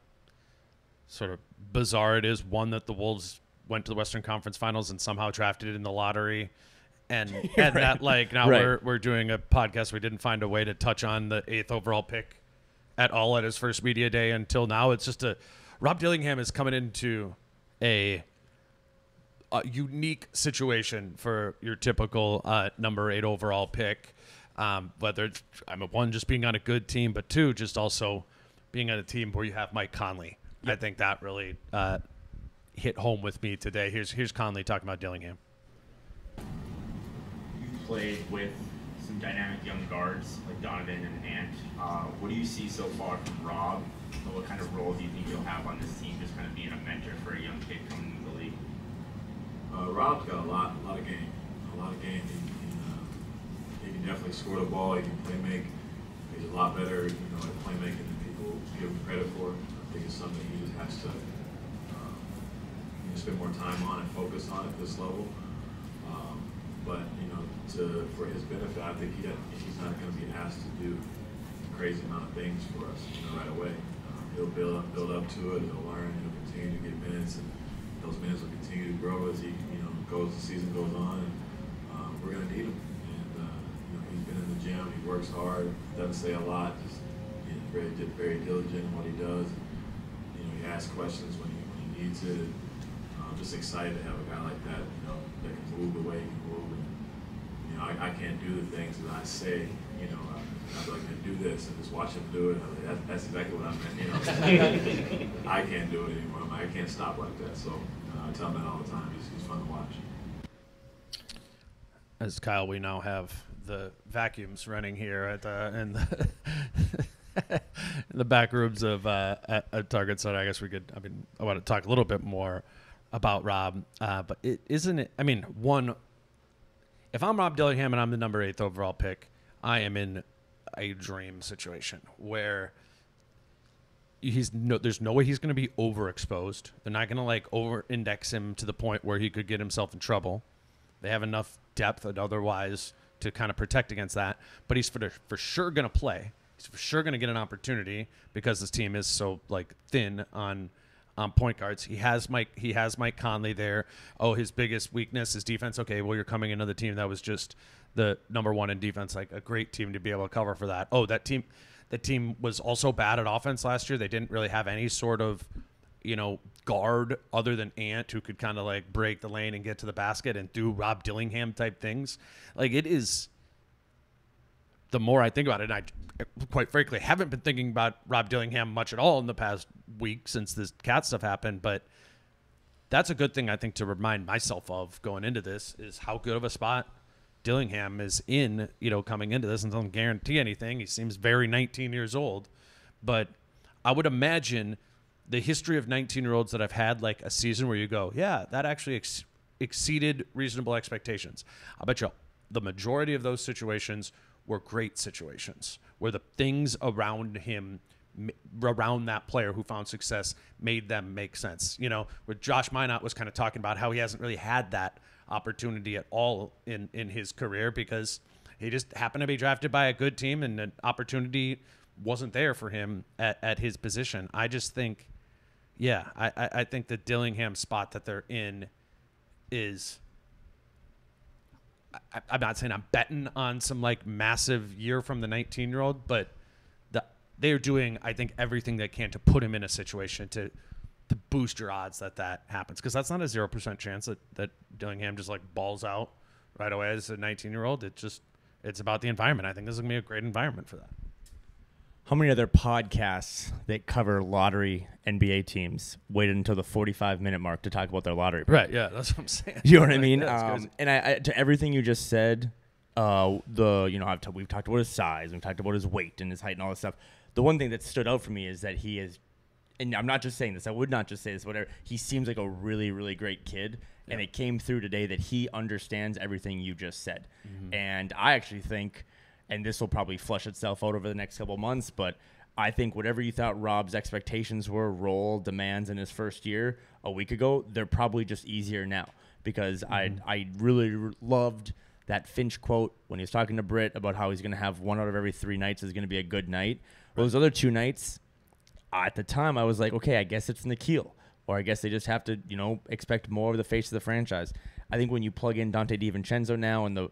sort of bizarre it is. One, that the Wolves went to the Western Conference Finals and somehow drafted it in the lottery. And Right. that, like, now Right. we're doing a podcast. We didn't find a way to touch on the 8th overall pick at all at his first media day until now. It's just Rob Dillingham is coming into a unique situation for your typical number 8 overall pick. Whether it's, one, just being on a good team, but 2, just also being on a team where you have Mike Conley. I think that really hit home with me today. Here's Conley talking about Dillingham. Played with some dynamic young guards like Donovan and Ant. What do you see so far from Rob? And what kind of role do you think he'll have on this team, just kind of being a mentor for a young kid coming into the league? Rob's got a lot of game. He can definitely score the ball. He can play make. He's a lot better, at playmaking than people give him credit for. I think it's something he just has to spend more time on and focus on at this level. But for his benefit, I think he's not going to be asked to do a crazy amount of things for us, right away. He'll build up to it. He'll learn. He'll continue to get minutes, and those minutes will continue to grow as he, the season goes on. And we're going to need him. And he's been in the gym. He works hard. Doesn't say a lot. Just very diligent in what he does. He asks questions when he needs it. And, I'm just excited to have a guy like that, that can move the way he can move. And, I can't do the things that I say, I'd like to do this and just watch him do it. That's exactly what I meant, I can't do it anymore. I can't stop like that. So I tell him that all the time. He's fun to watch. As Kyle, we now have the vacuums running here in the back rooms of at Target. So I guess I want to talk a little bit more about Rob, but isn't it? One, if I'm Rob Dillingham and I'm the number 8th overall pick, I am in a dream situation where there's no way he's going to be overexposed. They're not going to over-index him to the point where he could get himself in trouble. They have enough depth and otherwise to kind of protect against that. But he's for sure going to play. He's for sure going to get an opportunity because this team is so thin on point guards. He has Mike Conley there. Oh, his biggest weakness is defense. Okay, well, you're coming into the team that was just the number 1 in defense, like a great team to be able to cover for that. Oh, the team was also bad at offense last year. They didn't really have any sort of, guard other than Ant who could kind of break the lane and get to the basket and do Rob Dillingham type things. It is, the more I think about it, and I quite frankly haven't been thinking about Rob Dillingham much at all in the past week since this cat stuff happened, but that's a good thing I think to remind myself of going into this, is how good of a spot Dillingham is in, coming into this. And doesn't guarantee anything. He seems very 19 years old, but I would imagine the history of 19-year-olds that I've had a season where you go, yeah, that actually exceeded reasonable expectations. I bet you the majority of those situations were great situations where the things around him, around that player who found success, made them make sense. Where Josh Minot was kind of talking about how he hasn't really had that opportunity at all in his career because he just happened to be drafted by a good team and an opportunity wasn't there for him at his position. I just think, I think the Dillingham spot that they're in is I'm not saying I'm betting on some like massive year from the 19-year-old, but they're doing, I think, everything they can to put him in a situation to boost your odds that happens. Because that's not a 0% chance that Dillingham just like balls out right away as a 19-year-old. It's about the environment. I think this is going to be a great environment for that. How many other podcasts that cover lottery NBA teams waited until the 45-minute mark to talk about their lottery pick? Right, yeah, that's what I'm saying. You know what I mean? Yeah, and I to everything you just said, we've talked about his size, we've talked about his weight and his height and all this stuff. The one thing that stood out for me is that he is, and I'm not just saying this, I would not just say this, whatever. He seems like a really, really great kid, and it came through today that he understands everything you just said. Mm-hmm. And I actually think, and this will probably flush itself out over the next couple of months, but I think whatever you thought Rob's expectations were, role, demands in his first year a week ago, they're probably just easier now because I really loved that Finch quote when he was talking to Britt about how he's going to have 1 out of every 3 nights is going to be a good night. Well, those other 2 nights, at the time, I was like, okay, I guess it's Nikhil, or I guess they just have to, expect more of the face of the franchise. I think when you plug in Dante DiVincenzo now and the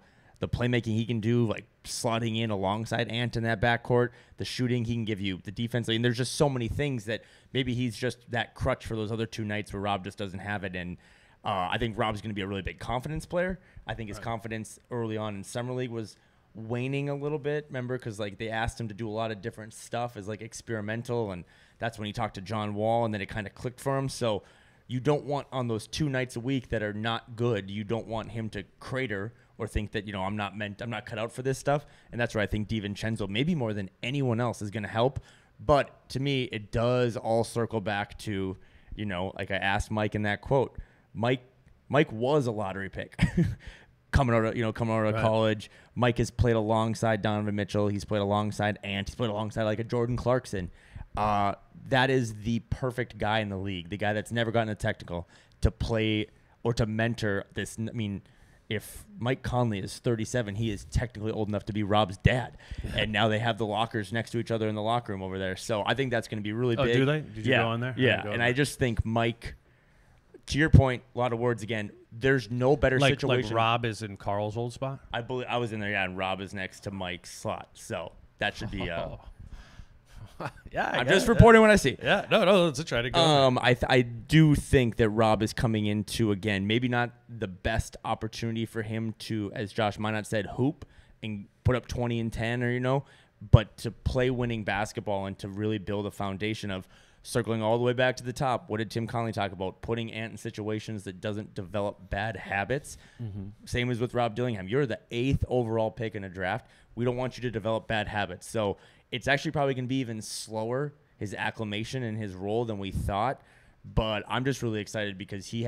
playmaking he can do, like slotting in alongside Ant in that backcourt, the shooting he can give you, the defense, and there's just so many things that maybe he's just that crutch for those other 2 nights where Rob just doesn't have it. And I think Rob's going to be a really big confidence player. I think his confidence early on in Summer League was waning a little bit, remember, because like they asked him to do a lot of different stuff as like experimental, and that's when he talked to John Wall, and then it kind of clicked for him. So you don't want on those 2 nights a week that are not good, you don't want him to crater or think that, I'm not cut out for this stuff. And that's where I think DiVincenzo, maybe more than anyone else, is going to help. But to me, it does all circle back to, like I asked Mike in that quote, Mike was a lottery pick. Coming out of college, Mike has played alongside Donovan Mitchell. He's played alongside Ant. He's played alongside like a Jordan Clarkson. That is the perfect guy in the league, the guy that's never gotten a technical to play or to mentor this. I mean, if Mike Conley is 37, he is technically old enough to be Rob's dad. And now they have the lockers next to each other in the locker room over there. So I think that's going to be really big. Oh, do they? Did you go in there? Yeah, and I just think Mike, to your point, a lot of words again, there's no better situation. Like Rob is in Carl's old spot? I believe I was in there, and Rob is next to Mike's slot. So that should be yeah, I'm just reporting what I see. Yeah, no, let's try to go. I do think that Rob is coming into, again, maybe not the best opportunity for him to, as Josh Minot said, hoop and put up 20 and 10 or, but to play winning basketball and to really build a foundation of circling all the way back to the top. What did Tim Connelly talk about? Putting Ant in situations that doesn't develop bad habits. Mm-hmm. Same as with Rob Dillingham. You're the 8th overall pick in a draft. We don't want you to develop bad habits. So it's actually probably going to be even slower, his acclimation and his role, than we thought. But I'm just really excited because he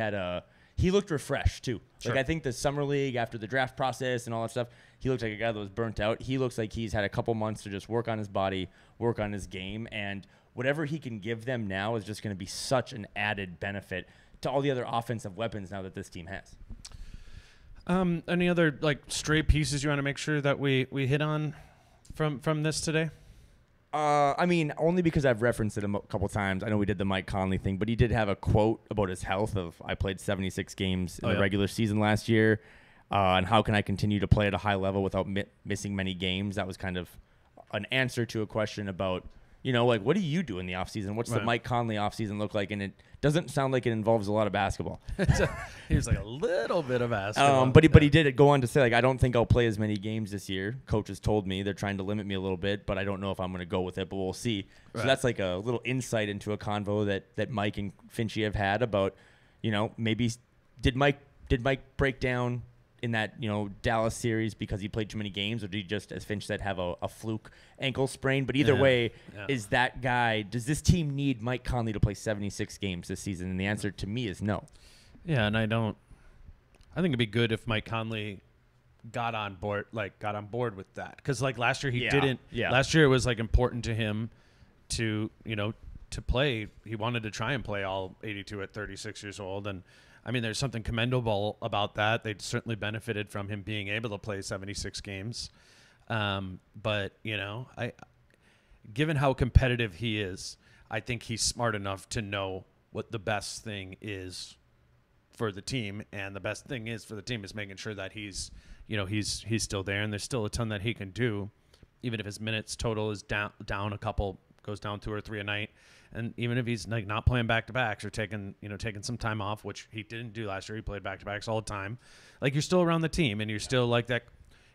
looked refreshed too. Sure. Like I think the Summer League after the draft process and all that stuff, he looked like a guy that was burnt out. He looks like he's had a couple months to just work on his body, work on his game, and whatever he can give them now is just going to be such an added benefit to all the other offensive weapons now that this team has. Any other like stray pieces you want to make sure that we hit on from this today? I mean, only because I've referenced it a couple times. I know we did the Mike Conley thing, but he did have a quote about his health of, I played 76 games in the regular season last year, and how can I continue to play at a high level without missing many games? That was kind of an answer to a question about, like, what do you do in the offseason? What's the Mike Conley offseason look like? And it doesn't sound like it involves a lot of basketball. He was like a little bit of basketball. But he did go on to say, like, I don't think I'll play as many games this year. Coaches told me they're trying to limit me a little bit, but I don't know if I'm going to go with it, but we'll see. Right. So that's like a little insight into a convo that Mike and Finchy have had about, maybe did Mike break down in that, Dallas series because he played too many games, or did he just, as Finch said, have a fluke ankle sprain? But either way, is that guy, does this team need Mike Conley to play 76 games this season? And the answer to me is no. Yeah, and I think it'd be good if Mike Conley got on board with that. Because like last year he didn't. Yeah. Last year it was like important to him to, to play. He wanted to try and play all 82 at 36 years old. And I mean, there's something commendable about that. They certainly benefited from him being able to play 76 games. But, given how competitive he is, I think he's smart enough to know what the best thing is for the team. And the best thing is for the team is making sure that he's, he's still there, and there's still a ton that he can do, even if his minutes total is down a couple, goes down 2 or 3 a night, and even if he's like not playing back-to-backs or taking some time off, which he didn't do last year. He played back-to-backs all the time. Like, you're still around the team, and you're still like that,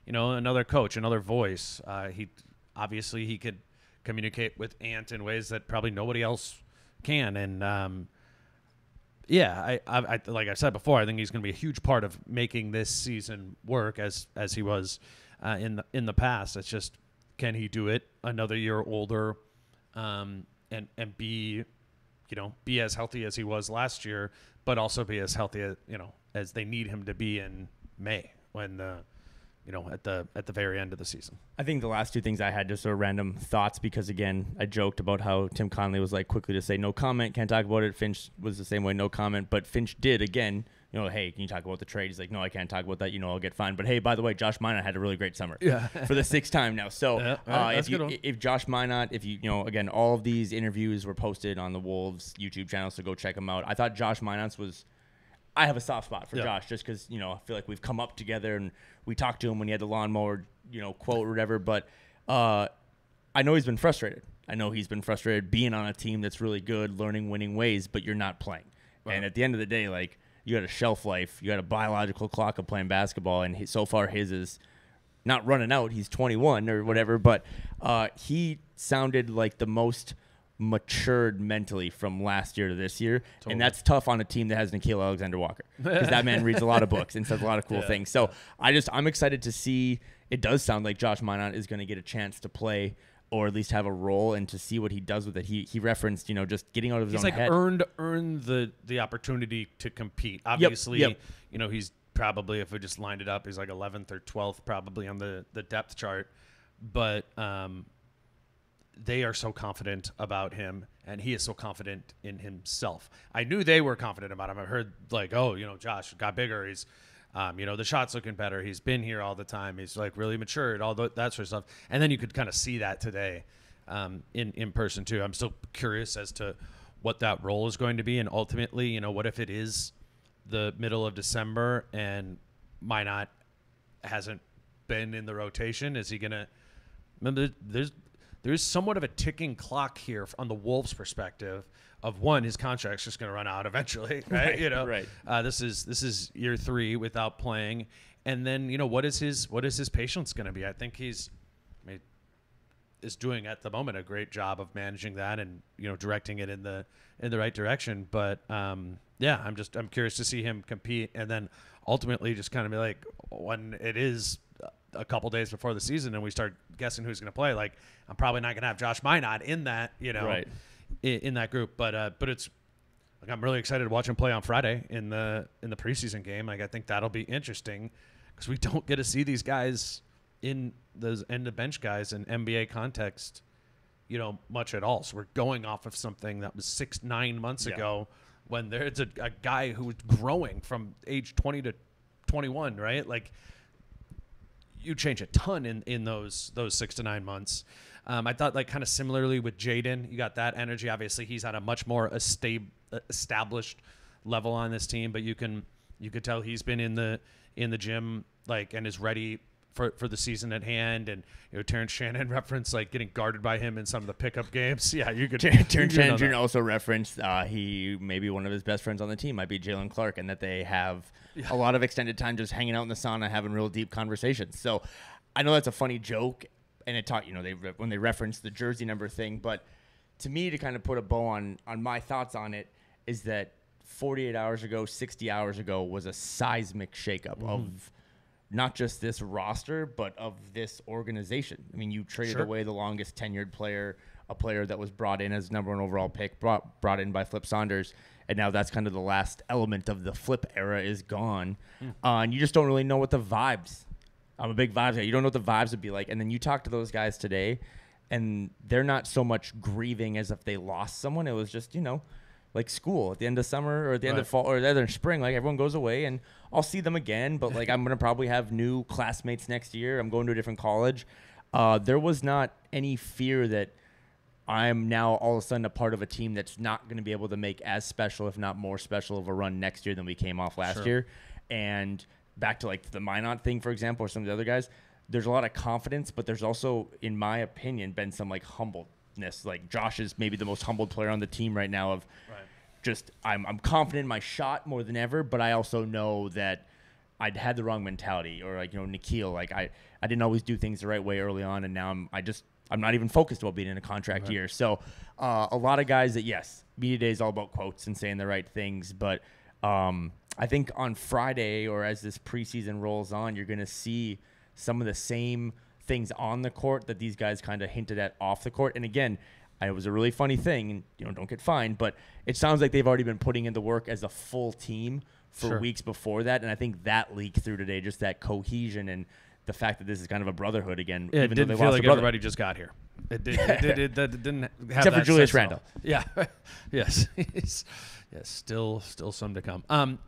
another coach, another voice. He could communicate with Ant in ways that probably nobody else can, and I like I said before, I think he's going to be a huge part of making this season work as he was in the past. It's just, can he do it another year older, and be as healthy as he was last year, but also be as healthy as they need him to be in May when at the very end of the season. I think the last two things I had just are random thoughts because, again, I joked about how Tim Connelly was like quickly to say no comment, can't talk about it. Finch was the same way, no comment. But Finch did, again, hey, can you talk about the trade? He's like, no, I can't talk about that. I'll get fined. But, hey, by the way, Josh Minot had a really great summer for the 6th time now. So if Josh Minot, again, all of these interviews were posted on the Wolves YouTube channel, so go check them out. I thought Josh Minot's was – I have a soft spot for Josh just because, I feel like we've come up together and we talked to him when he had the lawnmower, quote or whatever. But I know he's been frustrated. I know he's been frustrated being on a team that's really good, learning winning ways, but you're not playing. Right. And at the end of the day, like, you got a shelf life. You got a biological clock of playing basketball. And so far his is not running out. He's 21 or whatever. But he sounded like the most matured mentally from last year to this year. Totally. And that's tough on a team that has Nickeil Alexander-Walker because that man reads a lot of books and says a lot of cool things. So I'm excited to see. It does sound like Josh Minot is going to get a chance to play or at least have a role and to see what he does with it. He referenced, just getting out of his own head. He's like earned the opportunity to compete. Obviously, he's probably, if we just lined it up, he's like 11th or 12th probably on the depth chart. But they are so confident about him, and he is so confident in himself. I knew they were confident about him. I heard like, Josh got bigger. He's, the shot's looking better. He's been here all the time. He's like really matured, all that sort of stuff. And then you could kind of see that today in person too. I'm still curious as to what that role is going to be. And ultimately, what if it is the middle of December and Minot hasn't been in the rotation? Is he going to – remember, there's somewhat of a ticking clock here on the Wolves' perspective of one, his contract's just going to run out eventually, right? Right. This is year 3 without playing, and then what is his patience going to be? I think he's is doing at the moment a great job of managing that and directing it in the right direction. But I'm curious to see him compete, and then ultimately just kind of be like, when it is a couple days before the season and we start guessing who's going to play, like, I'm probably not going to have Josh Minot in that, right, in that group. But it's like, I'm really excited to watch him play on Friday in the preseason game. Like, I think that'll be interesting because we don't get to see these guys in those end of bench guys in NBA context, much at all. So we're going off of something that was 6-9 months ago when there's a guy who was growing from age 20 to 21, right? Like, you change a ton in those 6 to 9 months. I thought, like, kind of similarly with Jaden, you got that energy. Obviously, he's at a much more established level on this team, but you could tell he's been in the gym, like, and is ready for the season at hand. And Terrence Shannon referenced like getting guarded by him in some of the pickup games. Yeah, you could. Terrence Shannon also referenced he maybe one of his best friends on the team might be Jalen Clark, and that they have a lot of extended time just hanging out in the sauna, having real deep conversations. So I know that's a funny joke, and it taught when they reference the jersey number thing. But to me, to kind of put a bow on my thoughts on it is that 48 hours ago, 60 hours ago was a seismic shakeup of not just this roster, but of this organization. I mean, you traded away the longest tenured player, a player that was brought in as #1 overall pick, brought in by Flip Saunders, and now that's kind of the last element of the Flip era is gone. And you just don't really know what the vibes. I'm a big vibes guy. You don't know what the vibes would be like. And then you talk to those guys today, and they're not so much grieving as if they lost someone. It was just, like school at the end of summer or at the end of fall or the end of spring, like everyone goes away and I'll see them again, but like I'm going to probably have new classmates next year. I'm going to a different college. There was not any fear that I'm now all of a sudden a part of a team that's not going to be able to make as special, if not more special of a run next year than we came off last year. And back to like the Minot thing, for example, or some of the other guys, there's a lot of confidence, but there's also, in my opinion, been some like humbleness. Like Josh is maybe the most humbled player on the team right now of just I'm confident in my shot more than ever, but I also know that I'd had the wrong mentality. Or like, Nikhil, like I didn't always do things the right way early on, and now I'm not even focused about being in a contract year. So a lot of guys that, yes, media day is all about quotes and saying the right things, but I think on Friday, or as this preseason rolls on, you're going to see some of the same things on the court that these guys kind of hinted at off the court. And again, it was a really funny thing, and don't get fined, but it sounds like they've already been putting in the work as a full team for weeks before that. And I think that leaked through today, just that cohesion and the fact that this is kind of a brotherhood again. Yeah, even it didn't feel like everybody just got here. It didn't have except for Julius Randle. Yeah. Yes. Yes. Still some to come.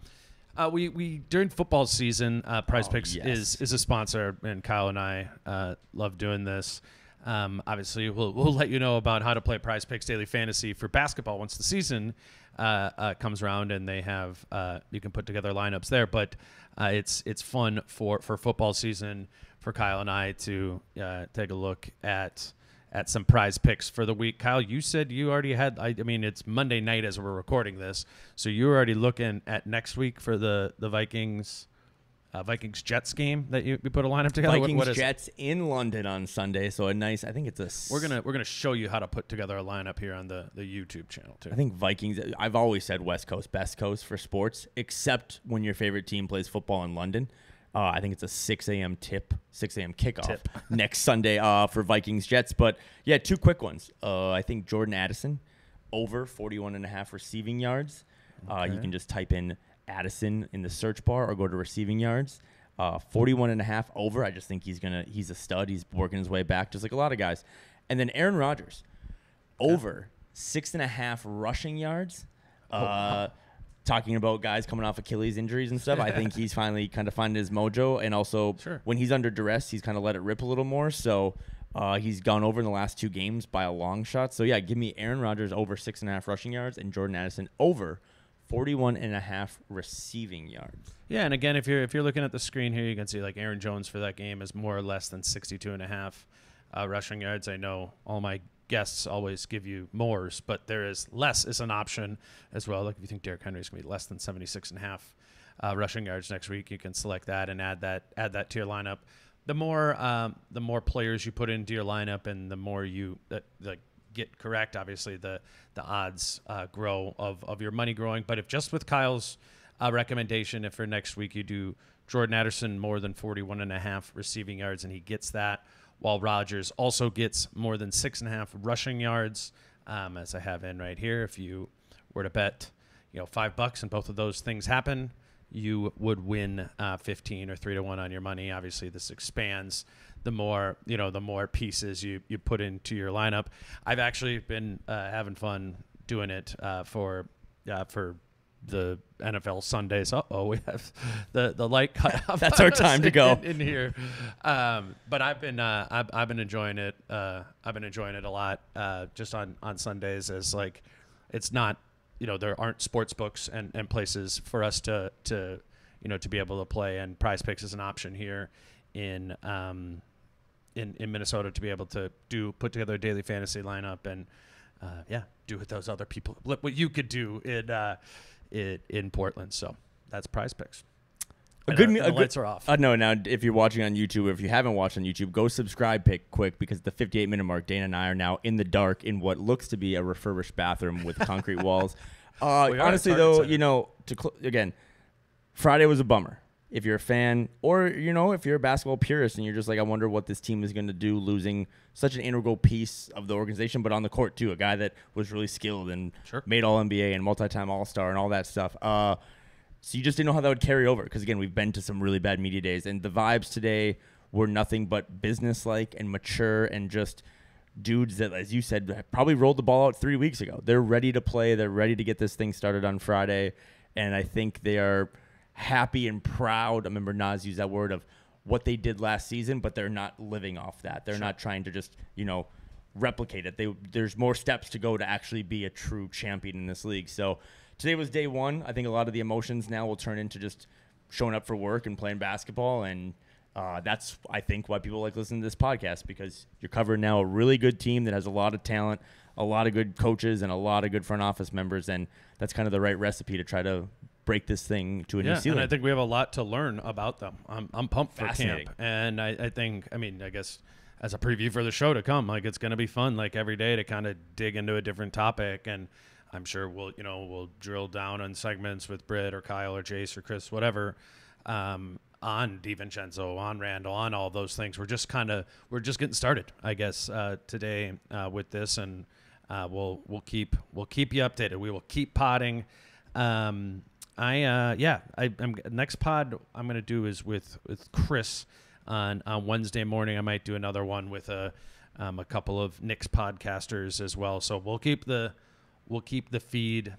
We during football season, Prize Picks is a sponsor, and Kyle and I love doing this. Obviously, we'll let you know about how to play Prize Picks Daily Fantasy for basketball once the season comes around, and they have you can put together lineups there. But it's fun for football season for Kyle and I to take a look at some Prize Picks for the week. Kyle, you said you already had. I mean, it's Monday night as we're recording this, so you're already looking at next week for the Vikings. Vikings Jets game that you put a lineup together. Vikings Jets in London on Sunday, so a nice. I think it's a. We're gonna show you how to put together a lineup here on the YouTube channel too. I think Vikings. I've always said West Coast, best coast for sports, except when your favorite team plays football in London. I think it's a 6 a.m. 6 a.m. kickoff next Sunday for Vikings Jets. But yeah, two quick ones. I think Jordan Addison over 41.5 receiving yards. Okay. You can just type in Addison in the search bar or go to receiving yards. 41.5 over. I just think he's a stud. He's working his way back, just like a lot of guys. And then Aaron Rodgers over 6.5 rushing yards. Talking about guys coming off Achilles injuries and stuff, I think he's finally kind of finding his mojo. And also, when he's under duress, he's kind of let it rip a little more. So he's gone over in the last 2 games by a long shot. So yeah, give me Aaron Rodgers over 6.5 rushing yards and Jordan Addison over 41.5 receiving yards. Yeah, and again, if you're looking at the screen here, you can see like Aaron Jones for that game is more or less than 62.5 rushing yards. I know all my guests always give you mores, but there is less is an option as well. Like if you think Derrick Henry is going to be less than 76.5 rushing yards next week, you can select that and add that to your lineup. The more players you put into your lineup, and the more you get correct, obviously the odds grow of your money growing. But if just with Kyle's recommendation, if for next week you do Jordan Addison more than 41.5 receiving yards, and he gets that, while Rodgers also gets more than 6.5 rushing yards, as I have in right here. If you were to bet, $5 and both of those things happen, you would win 15 or 3-1 on your money. Obviously, this expands the more pieces you put into your lineup. I've actually been having fun doing it for the NFL Sundays. We have the light cut off. That's our time to go in here. But I've been enjoying it. I've been enjoying it a lot. Just on Sundays, as like it's not there aren't sports books and places for us to be able to play, and Prize Picks is an option here in Minnesota to be able to put together a daily fantasy lineup and do what those other people what you could do in Portland. So that's Prize Picks. The lights are off. No, now if you're watching on YouTube, or if you haven't watched on YouTube, go subscribe quick, because the 58-minute mark, Dane and I are now in the dark in what looks to be a refurbished bathroom with concrete walls. Honestly, though, again, Friday was a bummer. If you're a fan, or if you're a basketball purist and you're just like, I wonder what this team is going to do, losing such an integral piece of the organization, but on the court too, a guy that was really skilled and made All-NBA and multi-time All-Star and all that stuff. So you just didn't know how that would carry over, because again, we've been to some really bad media days, and the vibes today were nothing but business-like and mature, and just dudes that, as you said, probably rolled the ball out 3 weeks ago. They're ready to play. They're ready to get this thing started on Friday, and I think they are happy and proud. I remember Naz used that word of what they did last season, but they're not living off that. They're not trying to just, replicate it. There's more steps to go to actually be a true champion in this league. So today was day one. I think a lot of the emotions now will turn into just showing up for work and playing basketball. And that's, I think, why people like listening to this podcast, because you're covering now a really good team that has a lot of talent, a lot of good coaches, and a lot of good front office members. And that's kind of the right recipe to try to break this thing to a new ceiling. And I think we have a lot to learn about them. I'm pumped for camp. And I think, I mean, I guess as a preview for the show to come, like, it's going to be fun, like, every day to kind of dig into a different topic. And I'm sure we'll drill down on segments with Britt or Kyle or Jace or Chris, whatever, on DiVincenzo, on Randle, on all those things. We're just getting started, I guess, today with this, and we'll keep you updated. We will keep potting. Next pod I'm gonna do is with Chris on Wednesday morning. I might do another one with a couple of Knicks podcasters as well. So we'll keep the feed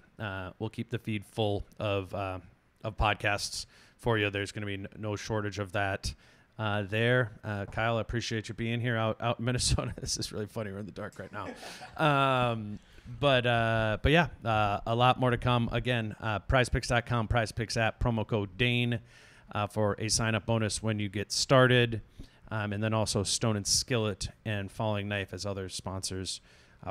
full of podcasts for you. There's gonna be no shortage of that there. Kyle, I appreciate you being here out in Minnesota. This is really funny. We're in the dark right now. But yeah, a lot more to come. Again, prizepicks.com, prizepicks app, promo code Dane for a sign-up bonus when you get started. And then also Stone and Skillet and Falling Knife as other sponsors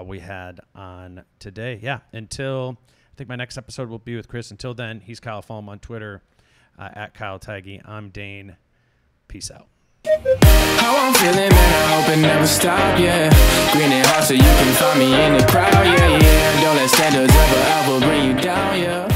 we had on today. Yeah, until I think my next episode will be with Chris. Until then, he's Kyle. Follow him on Twitter at Kyle Theige. I'm Dane. Peace out. How I'm feeling, man, I hope it never stop, yeah. Green and hot so you can find me in the crowd, yeah, yeah. Don't let standards ever bring you down, yeah.